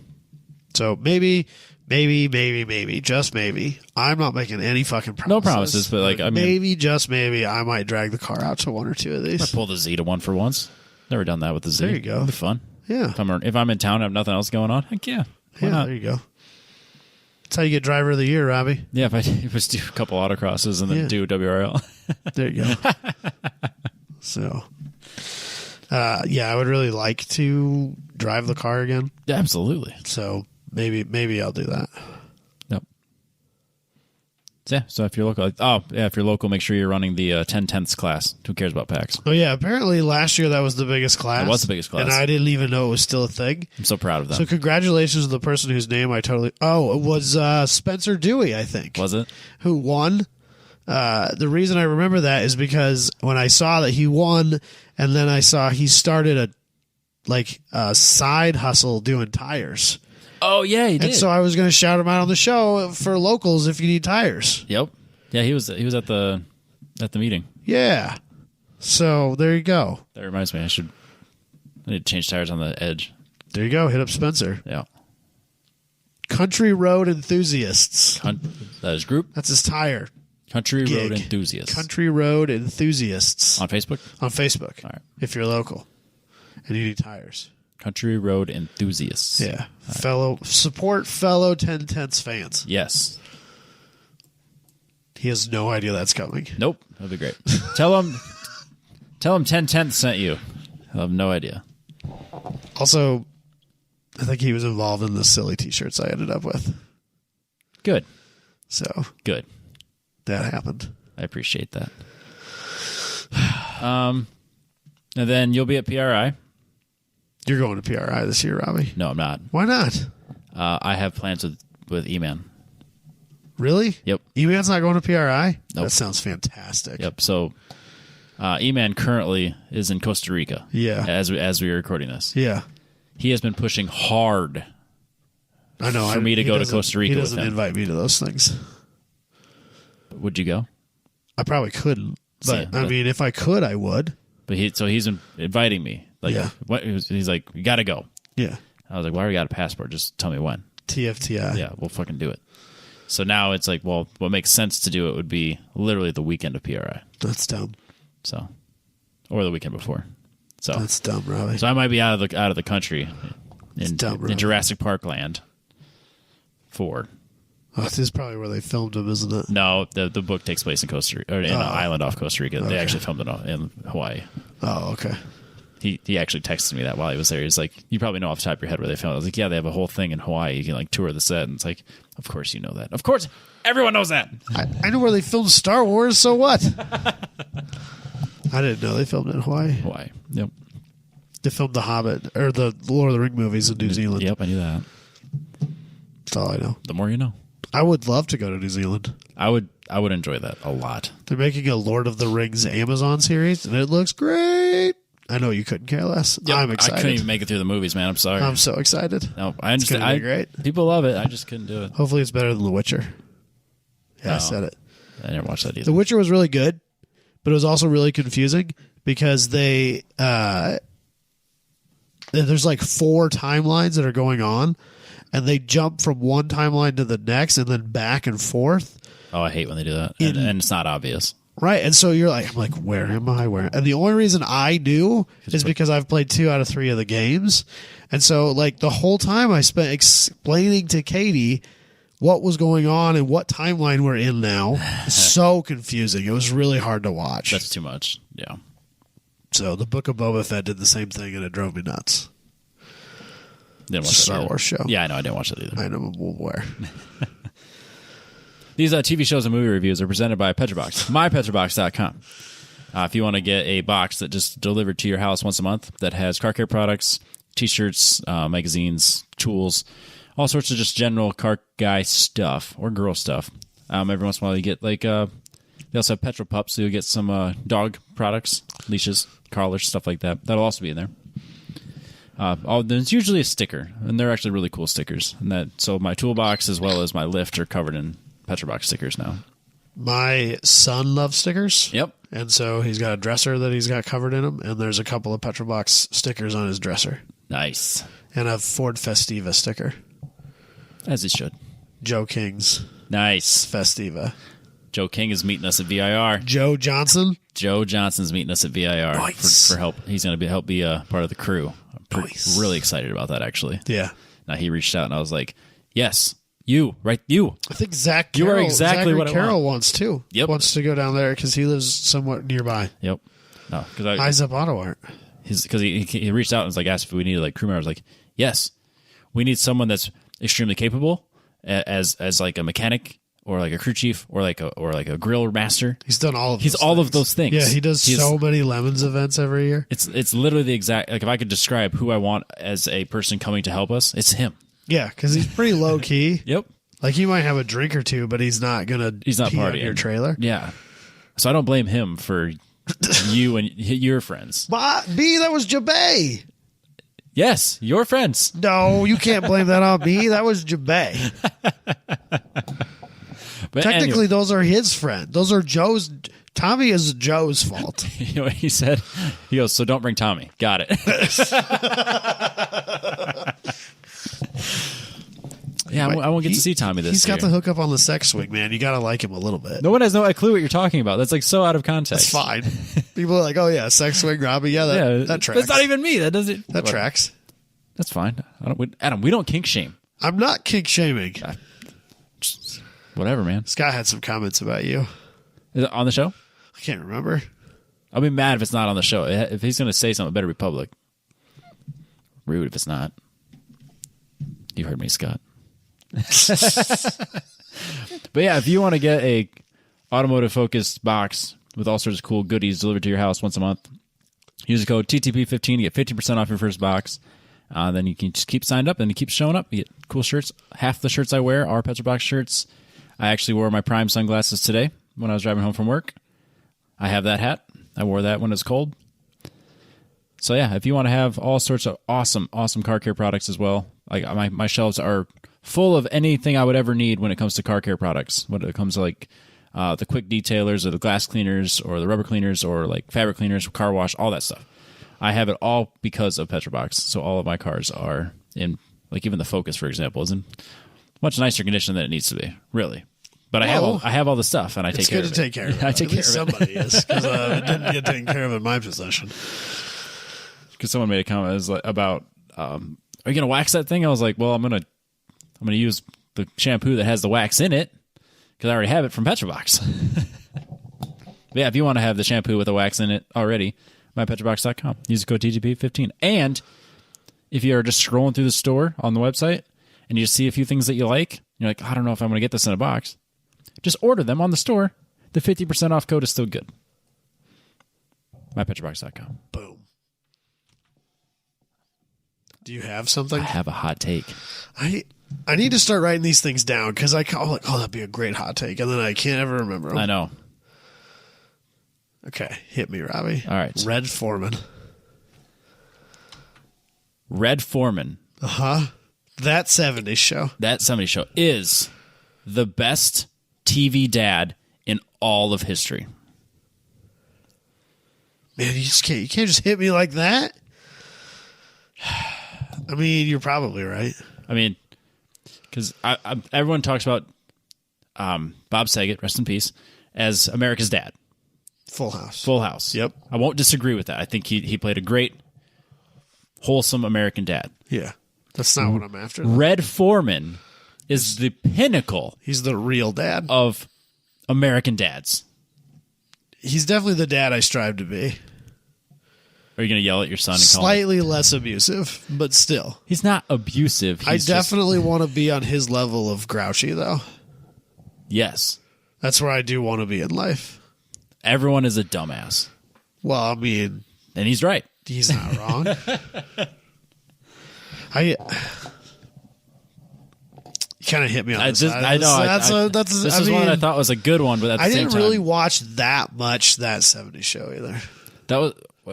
So maybe, just maybe. I'm not making any fucking promises. No promises, but maybe, just maybe, I might drag the car out to 1 or 2 of these. I pull the Z to 1 for once. Never done that with the Z. There you go. It'd be fun. Yeah. If I'm in town and have nothing else going on, heck yeah. Why not? There you go. That's how you get driver of the year, Robbie. Yeah, if I just do a couple autocrosses and then do WRL. There you go. So, I would really like to drive the car again. Yeah, absolutely. So maybe I'll do that. Yep. Yeah. So if you're local, make sure you're running the 10/10ths class. Who cares about PAX? Oh yeah. Apparently last year that was the biggest class. It was the biggest class, and I didn't even know it was still a thing. I'm so proud of them. So congratulations to the person whose name it was Spencer Dewey, I think. Was it? Who won? The reason I remember that is because when I saw that he won, and then I saw he started a side hustle doing tires. Oh yeah, he did. And so I was going to shout him out on the show for locals if you need tires. Yep. Yeah, he was at the meeting. Yeah. So there you go. That reminds me, I need to change tires on the edge. There you go. Hit up Spencer. Yeah. Country Road Enthusiasts. That is group. That's his tire. Country Road Enthusiasts. Country Road Enthusiasts. On Facebook? On Facebook. All right. If you're local and you need tires. Country Road Enthusiasts. Yeah. Support fellow 10/10ths fans. Yes. He has no idea that's coming. Nope. That'd be great. Tell him 10/10ths sent you. He'll have no idea. Also, I think he was involved in the silly t-shirts I ended up with. Good. So. Good. That happened. I appreciate that. And then you'll be at PRI. You're going to PRI this year, Robbie? No, I'm not. Why not? I have plans with E-Man. Really? Yep. E-Man's not going to PRI? Nope. That sounds fantastic. Yep. So E-Man currently is in Costa Rica. Yeah. As we are recording this. Yeah. He has been pushing hard I know. for me to go to Costa Rica He with doesn't him. invite me to those things. Would you go? I probably couldn't. But, See, I mean, if I could, I would. But he's inviting me. Like, Yeah. He's like, you got to go. Yeah. I was like, why do we got a passport? Just tell me when. TFTI. Yeah, we'll fucking do it. So now it's like, well, what makes sense to do it would be literally the weekend of PRI. That's dumb. So, or the weekend before. So That's dumb, Robbie. So I might be out of the country in Jurassic Park land. For this is probably where they filmed him, isn't it? no, the book takes place in Costa Rica, or in an island off Costa Rica. Okay. They actually filmed it in Hawaii. Oh, okay. He actually texted me that while he was there. He's like, you probably know off the top of your head where they filmed it. I was like, yeah, they have a whole thing in Hawaii. You can like tour the set. And it's like, of course you know that. Of course, everyone knows that. I know where they filmed Star Wars, so what? I didn't know they filmed in Hawaii. Hawaii. Yep. They filmed The Hobbit, or the Lord of the Ring movies in New Zealand. Yep, I knew that. That's all I know. The more you know. I would love to go to New Zealand. I would enjoy that a lot. They're making a Lord of the Rings Amazon series, and it looks great. I know you couldn't care less. Yep, I'm excited. I couldn't even make it through the movies, man. I'm sorry. I'm so excited. No, I understand. It's gonna be great. People love it. I just couldn't do it. Hopefully it's better than The Witcher. Yeah, No. I said it. I never watched that either. The Witcher was really good, but it was also really confusing because there's like 4 timelines that are going on, and they jump from one timeline to the next and then back and forth. Oh, I hate when they do that. And it's not obvious. Right. And so I'm like, where am I? And the only reason I knew is because I've played 2 out of 3 of the games. And so like the whole time I spent explaining to Katie what was going on and what timeline we're in now. So confusing. It was really hard to watch. That's too much. Yeah. So the Book of Boba Fett did the same thing, and it drove me nuts. Didn't watch It's a that Star either. Wars show. Yeah, I know. I didn't watch that either. I know where. These TV shows and movie reviews are presented by Petrobox, mypetrobox.com. If you want to get a box that just delivered to your house once a month that has car care products, t-shirts, magazines, tools, all sorts of just general car guy stuff or girl stuff. Every once in a while you get like, they also have Petro Pups, so you'll get some dog products, leashes, collars, stuff like that. That'll also be in there. There's usually a sticker, and they're actually really cool stickers. So my toolbox as well as my lift are covered in Petrobox stickers now. My son loves stickers. Yep. And so he's got a dresser that he's got covered in them, and there's a couple of Petrobox stickers on his dresser. Nice. And a Ford Festiva sticker. As it should. Joe King's Nice. Festiva. Joe King is meeting us at VIR. Joe Johnson. Joe Johnson's meeting us at VIR Nice. for help. He's going to help be a part of the crew. I'm Nice. really excited about that, actually. Yeah. Now, he reached out, and I was like, yes, you, right, you. I think Zach You are Carroll, exactly Zachary what I Carroll wants too. Yep. Wants to go down there because he lives somewhat nearby. Yep. No, because Eyes Up Auto Art. he reached out and was like, asked if we needed like crew members. I was like, yes, we need someone that's extremely capable as like a mechanic or like a crew chief or like a grill master. He's done all of He's those all things. of those things. Yeah, he does so many Lemons events every year. It's literally the exact, like if I could describe who I want as a person coming to help us, it's him. Yeah, because he's pretty low key. Yep. Like he might have a drink or two, but he's not pee on partying your trailer. Yeah. So I don't blame him for you and your friends. B, that was Jabay. Yes, your friends. No, you can't blame that on me. That was Jabay. But Technically, anyway, those are his friends. Those are Joe's. Tommy is Joe's fault. you know what he said? He goes, so don't bring Tommy. Got it. Yeah, I won't get to see Tommy this year. He's got the hookup on the sex swing, man. You got to like him a little bit. No one has no clue what you're talking about. That's like so out of context. That's fine. People are like, oh, yeah, sex swing, Robbie. Yeah, that tracks. That's not even me. That doesn't. That tracks. That's fine. Adam, we don't kink shame. I'm not kink shaming. Just whatever, man. Scott had some comments about you. Is it on the show? I can't remember. I'll be mad if it's not on the show. If he's going to say something, it better be public. Rude if it's not. You heard me, Scott. But yeah, if you want to get a automotive focused box with all sorts of cool goodies delivered to your house once a month, use the code TTP15 to get 15% off your first box. Then you can just keep signed up and it keeps showing up. You get cool shirts. Half the shirts I wear are Petrobox shirts. I actually wore my Prime sunglasses today when I was driving home from work. I have that hat. I wore that when it's cold. So yeah, if you want to have all sorts of awesome car care products as well, like my shelves are full of anything I would ever need when it comes to car care products. When it comes to like the quick detailers or the glass cleaners or the rubber cleaners or like fabric cleaners, car wash, all that stuff. I have it all because of Petrobox. So all of my cars are in, like even the Focus, for example, is in much nicer condition than it needs to be, really. But I have all the stuff, and I take care of it. It's good to take care of it. I take care of it. Somebody is, because it didn't get taken care of in my possession. Because someone made a comment about, are you going to wax that thing? I was like, well, I'm gonna use the shampoo that has the wax in it, because I already have it from Petrobox. Yeah, if you want to have the shampoo with the wax in it already, mypetrobox.com. Use the code TGP15. And if you're just scrolling through the store on the website and you see a few things that you like, you're like, I don't know if I'm going to get this in a box, just order them on the store. The 50% off code is still good. mypetrobox.com. Boom. Do you have something? I have a hot take. I need to start writing these things down because I'm like, oh, that'd be a great hot take, and then I can't ever remember them. I know. Okay, hit me, Robbie. All right. Red Foreman. Red Foreman. That 70s show. That 70s show is the best TV dad in all of history. Man, you can't just hit me like that. I mean, you're probably right. I mean, because everyone talks about Bob Saget, rest in peace, as America's dad. Full House. Full House. Yep. I won't disagree with that. I think he played a great, wholesome American dad. Yeah. That's not what I'm after, though. Red Foreman is the pinnacle. He's the real dad of American dads. He's definitely the dad I strive to be. Are you going to yell at your son and slightly less abusive, but still. He's not abusive. I definitely want to be on his level of grouchy, though. Yes. That's where I do want to be in life. Everyone is a dumbass. Well, I mean... And he's right. He's not wrong. You kind of hit me on this. I know. This is one I thought was a good one, but at the same time, I didn't really watch that much that 70s show either.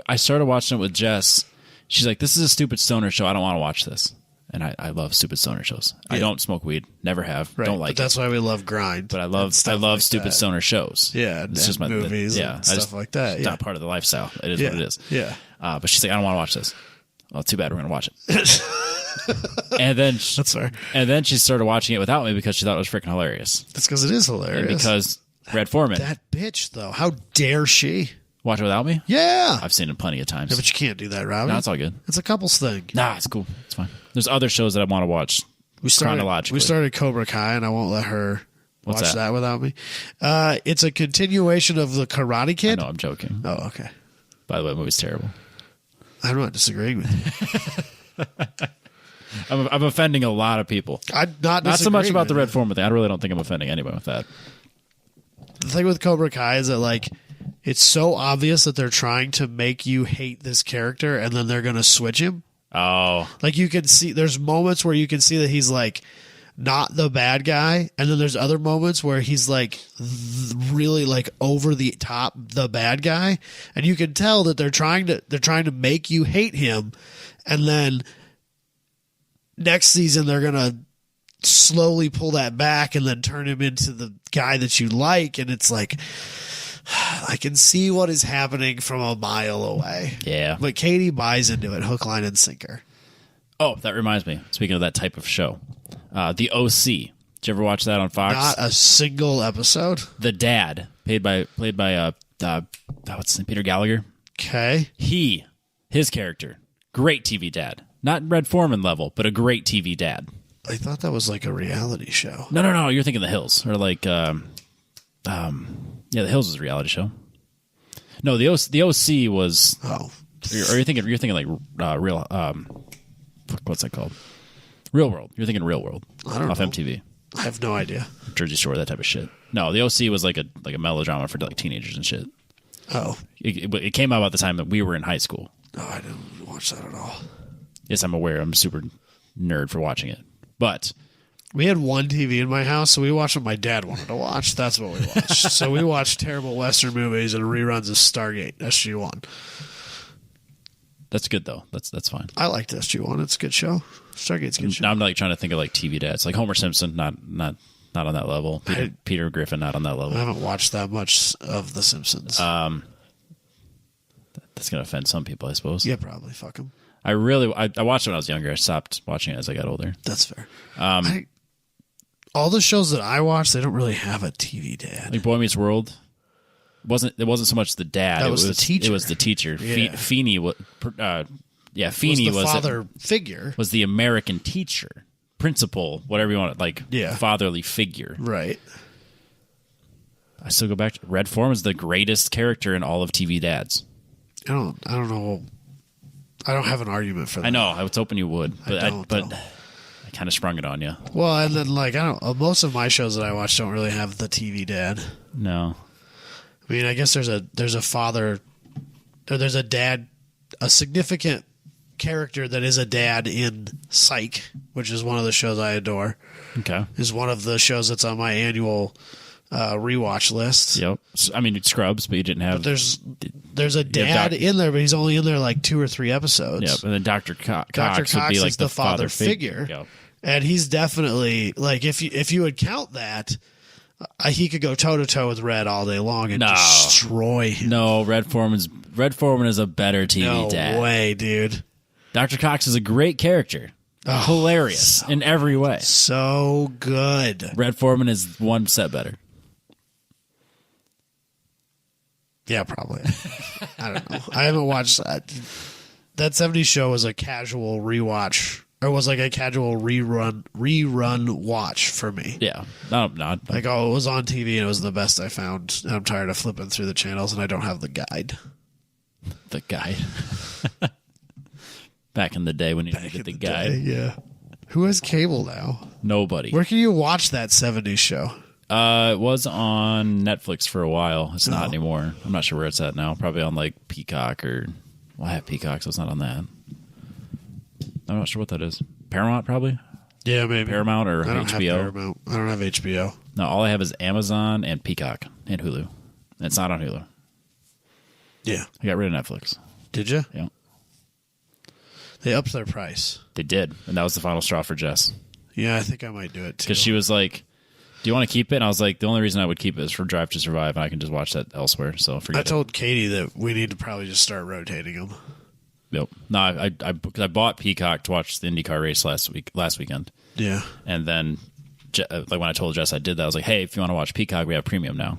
I started watching it with Jess. She's like, "This is a stupid stoner show. I don't want to watch this." And I love stupid stoner shows. Yeah. I don't smoke weed. Never have. Right, don't like. But that's why we love Grind. But I love stupid stoner shows. Yeah, it's just my movies. And stuff like that. It's not part of the lifestyle. It is what it is. Yeah. But she's like, "I don't want to watch this." Well, too bad. We're gonna watch it. And then that's fair. And then she started watching it without me because she thought it was freaking hilarious. That's because it is hilarious. And because Red Foreman. That bitch, though. How dare she? Watch it without me? Yeah. I've seen it plenty of times. Yeah, but you can't do that, Robbie. No, it's all good. It's a couples thing. Nah, it's cool. It's fine. There's other shows that I want to watch chronologically. We started Cobra Kai, and I won't let her watch that without me. It's a continuation of the Karate Kid. I know, I'm joking. Oh, okay. By the way, the movie's terrible. I'm not disagreeing with you. I'm offending a lot of people. I'm not so much about the Red Foreman thing. I really don't think I'm offending anyone with that. The thing with Cobra Kai is that, like, it's so obvious that they're trying to make you hate this character, and then they're going to switch him. Oh. Like, you can see, there's moments where you can see that he's, like, not the bad guy, and then there's other moments where he's, like, really, like, over the top the bad guy, and you can tell that they're trying to make you hate him, and then next season they're going to slowly pull that back and then turn him into the guy that you like, and it's like, I can see what is happening from a mile away. Yeah. But Katie buys into it, hook, line, and sinker. Oh, that reminds me. Speaking of that type of show, The OC. Did you ever watch that on Fox? Not a single episode. The dad, played by what's his name, Peter Gallagher. Okay. His character, great TV dad. Not Red Foreman level, but a great TV dad. I thought that was like a reality show. No. You're thinking The Hills, or like, The Hills is a reality show. No, the OC was. Oh. Or you're thinking like real. What's that called? Real World. You're thinking Real World. I don't know. Off MTV. I have no idea. Jersey Shore, that type of shit. No, the OC was like a melodrama for like teenagers and shit. Oh. It came out about the time that we were in high school. Oh, I didn't watch that at all. Yes, I'm aware. I'm a super nerd for watching it. But We had one TV in my house, so we watched what my dad wanted to watch. That's what we watched. So we watched terrible Western movies and reruns of Stargate, SG-1. That's good though. That's fine. I liked SG-1. It's a good show. Stargate's a good show. Now I'm like trying to think of like TV dads, like Homer Simpson, not on that level. Peter Griffin, not on that level. I haven't watched that much of The Simpsons. That's gonna offend some people, I suppose. Yeah, probably. Fuck them. I watched it when I was younger. I stopped watching it as I got older. That's fair. All the shows that I watch, they don't really have a TV dad. Like Boy Meets World. It wasn't so much the dad. That was the teacher. It was the teacher. Yeah. Feeney was Feeney was the father figure. Was the American teacher, principal, whatever you want, like fatherly figure. Right. I still go back to Red Foreman is the greatest character in all of TV dads. I don't know. I don't have an argument for that. I know. I was hoping you would, but I kind of sprung it on you. Well, and then like most of my shows that I watch don't really have the TV dad. No. I mean, I guess there's a father, or there's a dad, a significant character that is a dad in Psych, which is one of the shows I adore. Okay. Is one of the shows that's on my annual rewatch list. Yep. I mean, it's Scrubs, but you didn't have. But there's a dad in there, but he's only in there like 2 or 3 episodes. Yep. And then Dr. Cox would be like is the father figure. Yep. And he's definitely like if you would count that. He could go toe to toe with Red all day long and destroy him. No, Red Foreman is a better TV dad. No way, dude. Dr. Cox is a great character. Hilarious in every way. So good. Red Foreman is one step better. Yeah, probably. I don't know. I haven't watched that. That 70s show was a casual rewatch. Or was like a casual rerun watch for me. Yeah. No. Like, it was on TV and it was the best I found. I'm tired of flipping through the channels and I don't have the guide. The guide. Back in the day when you needed the guide. Yeah. Who has cable now? Nobody. Where can you watch that 70s show? It was on Netflix for a while. It's not anymore. I'm not sure where it's at now. Probably on like Peacock or... Well, I have Peacock, so it's not on that. I'm not sure what that is. Paramount, probably? Yeah, maybe. Paramount or HBO? I don't have Paramount. I don't have HBO. No, all I have is Amazon and Peacock and Hulu. And it's not on Hulu. Yeah. I got rid of Netflix. Did you? Yeah. They upped their price. They did. And that was the final straw for Jess. Yeah, I think I might do it too. Because she was like, do you want to keep it? And I was like, the only reason I would keep it is for Drive to Survive, and I can just watch that elsewhere. So forget it. I told Katie that we need to probably just start rotating them. Yep. No, I bought Peacock to watch the IndyCar race last weekend. Yeah. And then, like when I told Jess I did that, I was like, hey, if you want to watch Peacock, we have premium now.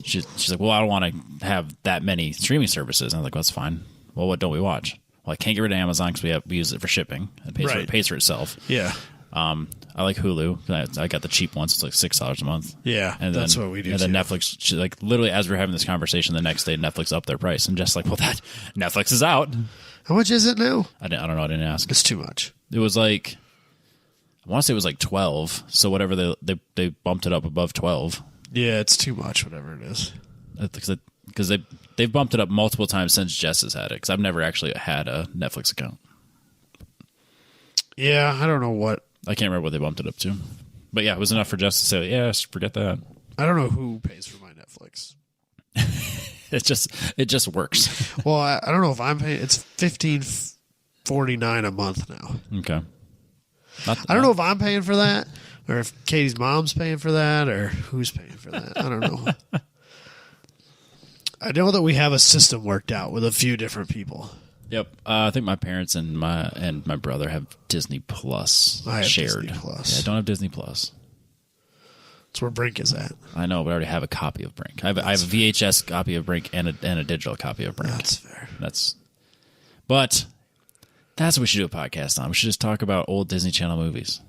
She's like, well, I don't want to have that many streaming services. And I was like, well, that's fine. Well, what don't we watch? Well, I can't get rid of Amazon because we use it for shipping. It pays for itself. Yeah. I like Hulu. I got the cheap ones. It's like $6 a month. Yeah, and that's then, what we do. And then Netflix, like literally as we were having this conversation, the next day Netflix upped their price. And just like, well, that Netflix is out. How much is it now? I don't know. I didn't ask. It's too much. It was like, I want to say it was like 12. So whatever they bumped it up above 12. Yeah, it's too much. Whatever it is. Because they've bumped it up multiple times since Jess has had it. Because I've never actually had a Netflix account. Yeah, I don't know what. I can't remember what they bumped it up to. But yeah, it was enough for Jess to say, yeah, forget that. I don't know who pays for my Netflix. It just works. Well, I don't know if I'm paying. It's $15.49 a month now. Okay. I don't know if I'm paying for that, or if Katie's mom's paying for that, or who's paying for that. I don't know. I know that we have a system worked out with a few different people. Yep. I think my parents and my brother have Disney Plus I have shared. Disney Plus. Yeah, I don't have Disney Plus. That's where Brink is at. I know, but I already have a copy of Brink. I have a VHS copy of Brink and a digital copy of Brink. That's fair. But that's what we should do a podcast on. We should just talk about old Disney Channel movies.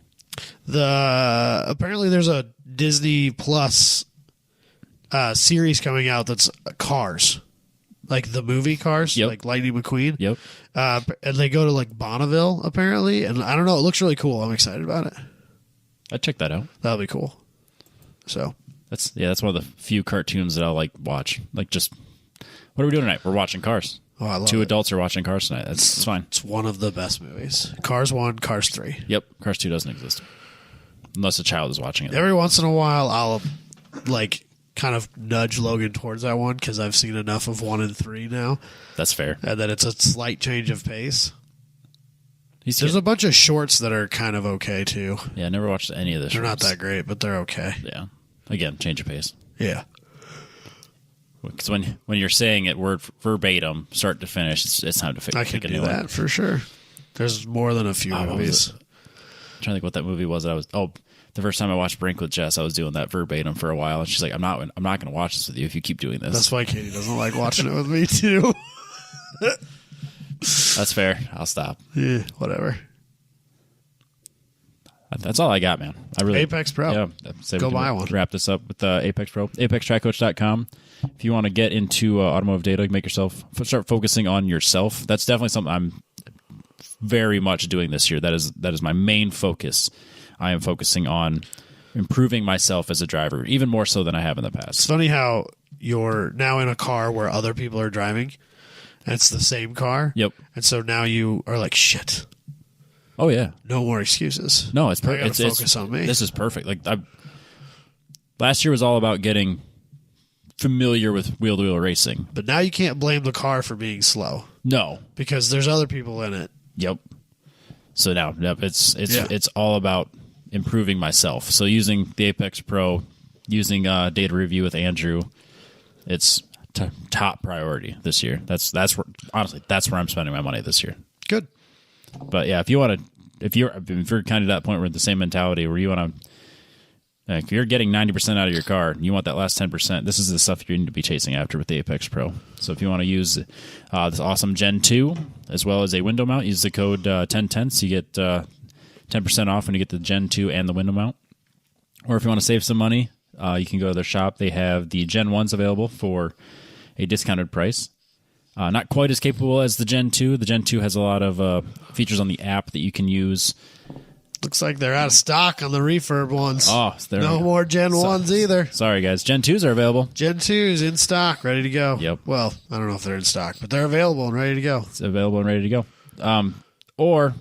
Apparently there's a Disney Plus series coming out that's Cars. Like the movie Cars, yep. Like Lightning McQueen. Yep. And they go to like Bonneville, apparently. And I don't know, it looks really cool. I'm excited about it. I'd check that out. That'll be cool. So that's one of the few cartoons that I'll like watch. Like just, what are we doing tonight? We're watching Cars. Oh, I love Two it. adults are watching Cars tonight. It's fine. It's one of the best movies. Cars 1, Cars 3. Yep. Cars 2 doesn't exist. unless a child is watching it. Every once in a while, I'll like kind of nudge Logan towards that one because I've seen enough of 1 and 3 now. That's fair. And that it's a slight change of pace. There's a bunch of shorts that are kind of okay too. Yeah, I never watched any of this. They're not that great, but they're okay. Yeah. Again, change of pace. Yeah. Because when you're saying it word verbatim, start to finish, it's time to fix it. I can do that for sure. There's more than a few movies. I'm trying to think what that movie was. The first time I watched Brink with Jess, I was doing that verbatim for a while, and she's like, "I'm not going to watch this with you if you keep doing this." That's why Katie doesn't like watching it with me too. That's fair. I'll stop. Yeah, whatever. That's all I got, man. Apex Pro. Yeah, go buy one. Wrap this up with Apex Pro. ApexTrackCoach.com. If you want to get into automotive data, start focusing on yourself. That's definitely something I'm very much doing this year. That is my main focus. I am focusing on improving myself as a driver, even more so than I have in the past. It's funny how you're now in a car where other people are driving, and it's the same car. Yep. And so now you are like, shit. Oh yeah. No more excuses. No, it's perfect. I gotta focus on me. This is perfect. Like last year was all about getting familiar with wheel-to-wheel racing. But now you can't blame the car for being slow. No, because there's other people in it. Yep. So now, it's all about improving myself. So using the Apex Pro, using data review with Andrew, it's top priority this year. That's where I'm spending my money this year. Good. But yeah, if you're kind of that point where the same mentality where you want to, if you're getting 90% out of your car and you want that last 10%, this is the stuff you need to be chasing after with the Apex Pro. So if you want to use this awesome Gen 2 as well as a window mount, use the code 10tenths. You get 10% off when you get the Gen 2 and the window mount. Or if you want to save some money, you can go to their shop. They have the Gen 1s available for a discounted price. Not quite as capable as the Gen 2. The Gen 2 has a lot of features on the app that you can use. Looks like they're out of stock on the refurb ones. Oh, no more Gen 1s either. Sorry, guys. Gen 2s are available. Gen 2's in stock, ready to go. Yep. Well, I don't know if they're in stock, but they're available and ready to go. It's available and ready to go. Or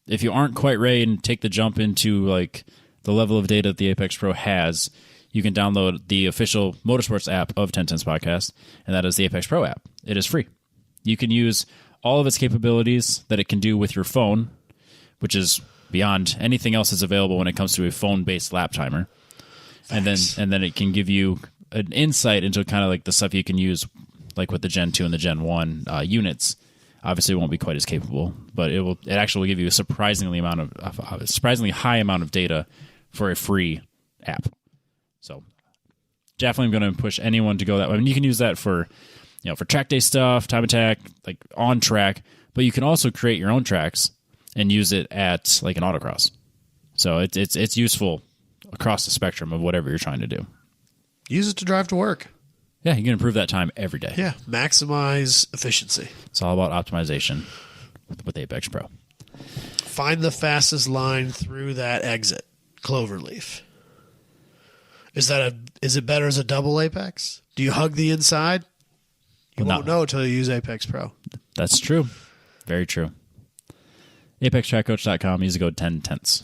if you aren't quite ready and take the jump into like the level of data that the Apex Pro has, you can download the official motorsports app of 1010's podcast, and that is the Apex Pro app. It is free. You can use all of its capabilities that it can do with your phone, which is beyond anything else that's available when it comes to a phone-based lap timer. Thanks. And then it can give you an insight into kind of like the stuff you can use like with the Gen 2 and the Gen 1 units. Obviously, it won't be quite as capable, but it actually will give you a surprisingly high amount of data for a free app. So definitely I'm going to push anyone to go that way. I mean, you can use that for track day stuff, time attack, like on track, but you can also create your own tracks and use it at like an autocross. So it's useful across the spectrum of whatever you're trying to do. Use it to drive to work. Yeah, you can improve that time every day. Yeah, maximize efficiency. It's all about optimization with Apex Pro. Find the fastest line through that exit, Cloverleaf. Is it better as a double Apex? Do you hug the inside? You won't know until you use Apex Pro. That's true. Very true. ApexTrackCoach.com. Use the code 10tenths.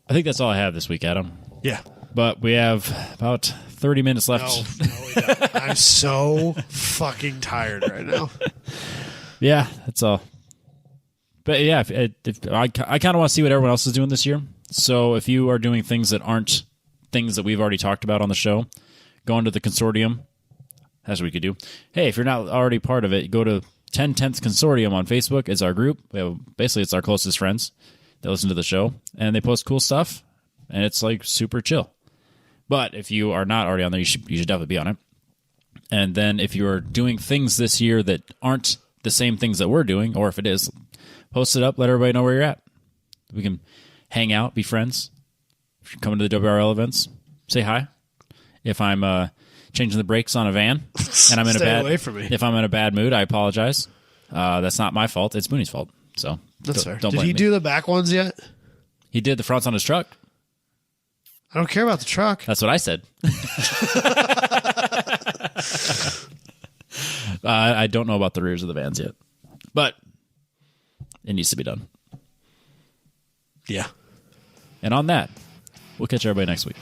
I think that's all I have this week, Adam. Yeah. But we have about 30 minutes left. No, we don't. I'm so fucking tired right now. Yeah, that's all. But yeah, I kind of want to see what everyone else is doing this year. So if you are doing things that aren't things that we've already talked about on the show, go into the consortium. That's what we could do. Hey, if you're not already part of it, go to 1010th Consortium on Facebook. It's our group. It's our closest friends that listen to the show, and they post cool stuff, and it's like super chill. But if you are not already on there, you should definitely be on it. And then if you are doing things this year that aren't the same things that we're doing, or if it is, post it up, let everybody know where you're at. We can hang out, be friends. If you're coming to the WRL events, say hi. If I'm changing the brakes on a van and I'm in away from me. If I'm in a bad mood, I apologize. That's not my fault. It's Mooney's fault. So that's fair. Don't Did blame he me. do the back ones yet? He did the fronts on his truck. I don't care about the truck. That's what I said. I don't know about the rears of the vans yet, but it needs to be done. Yeah. And on that, we'll catch everybody next week.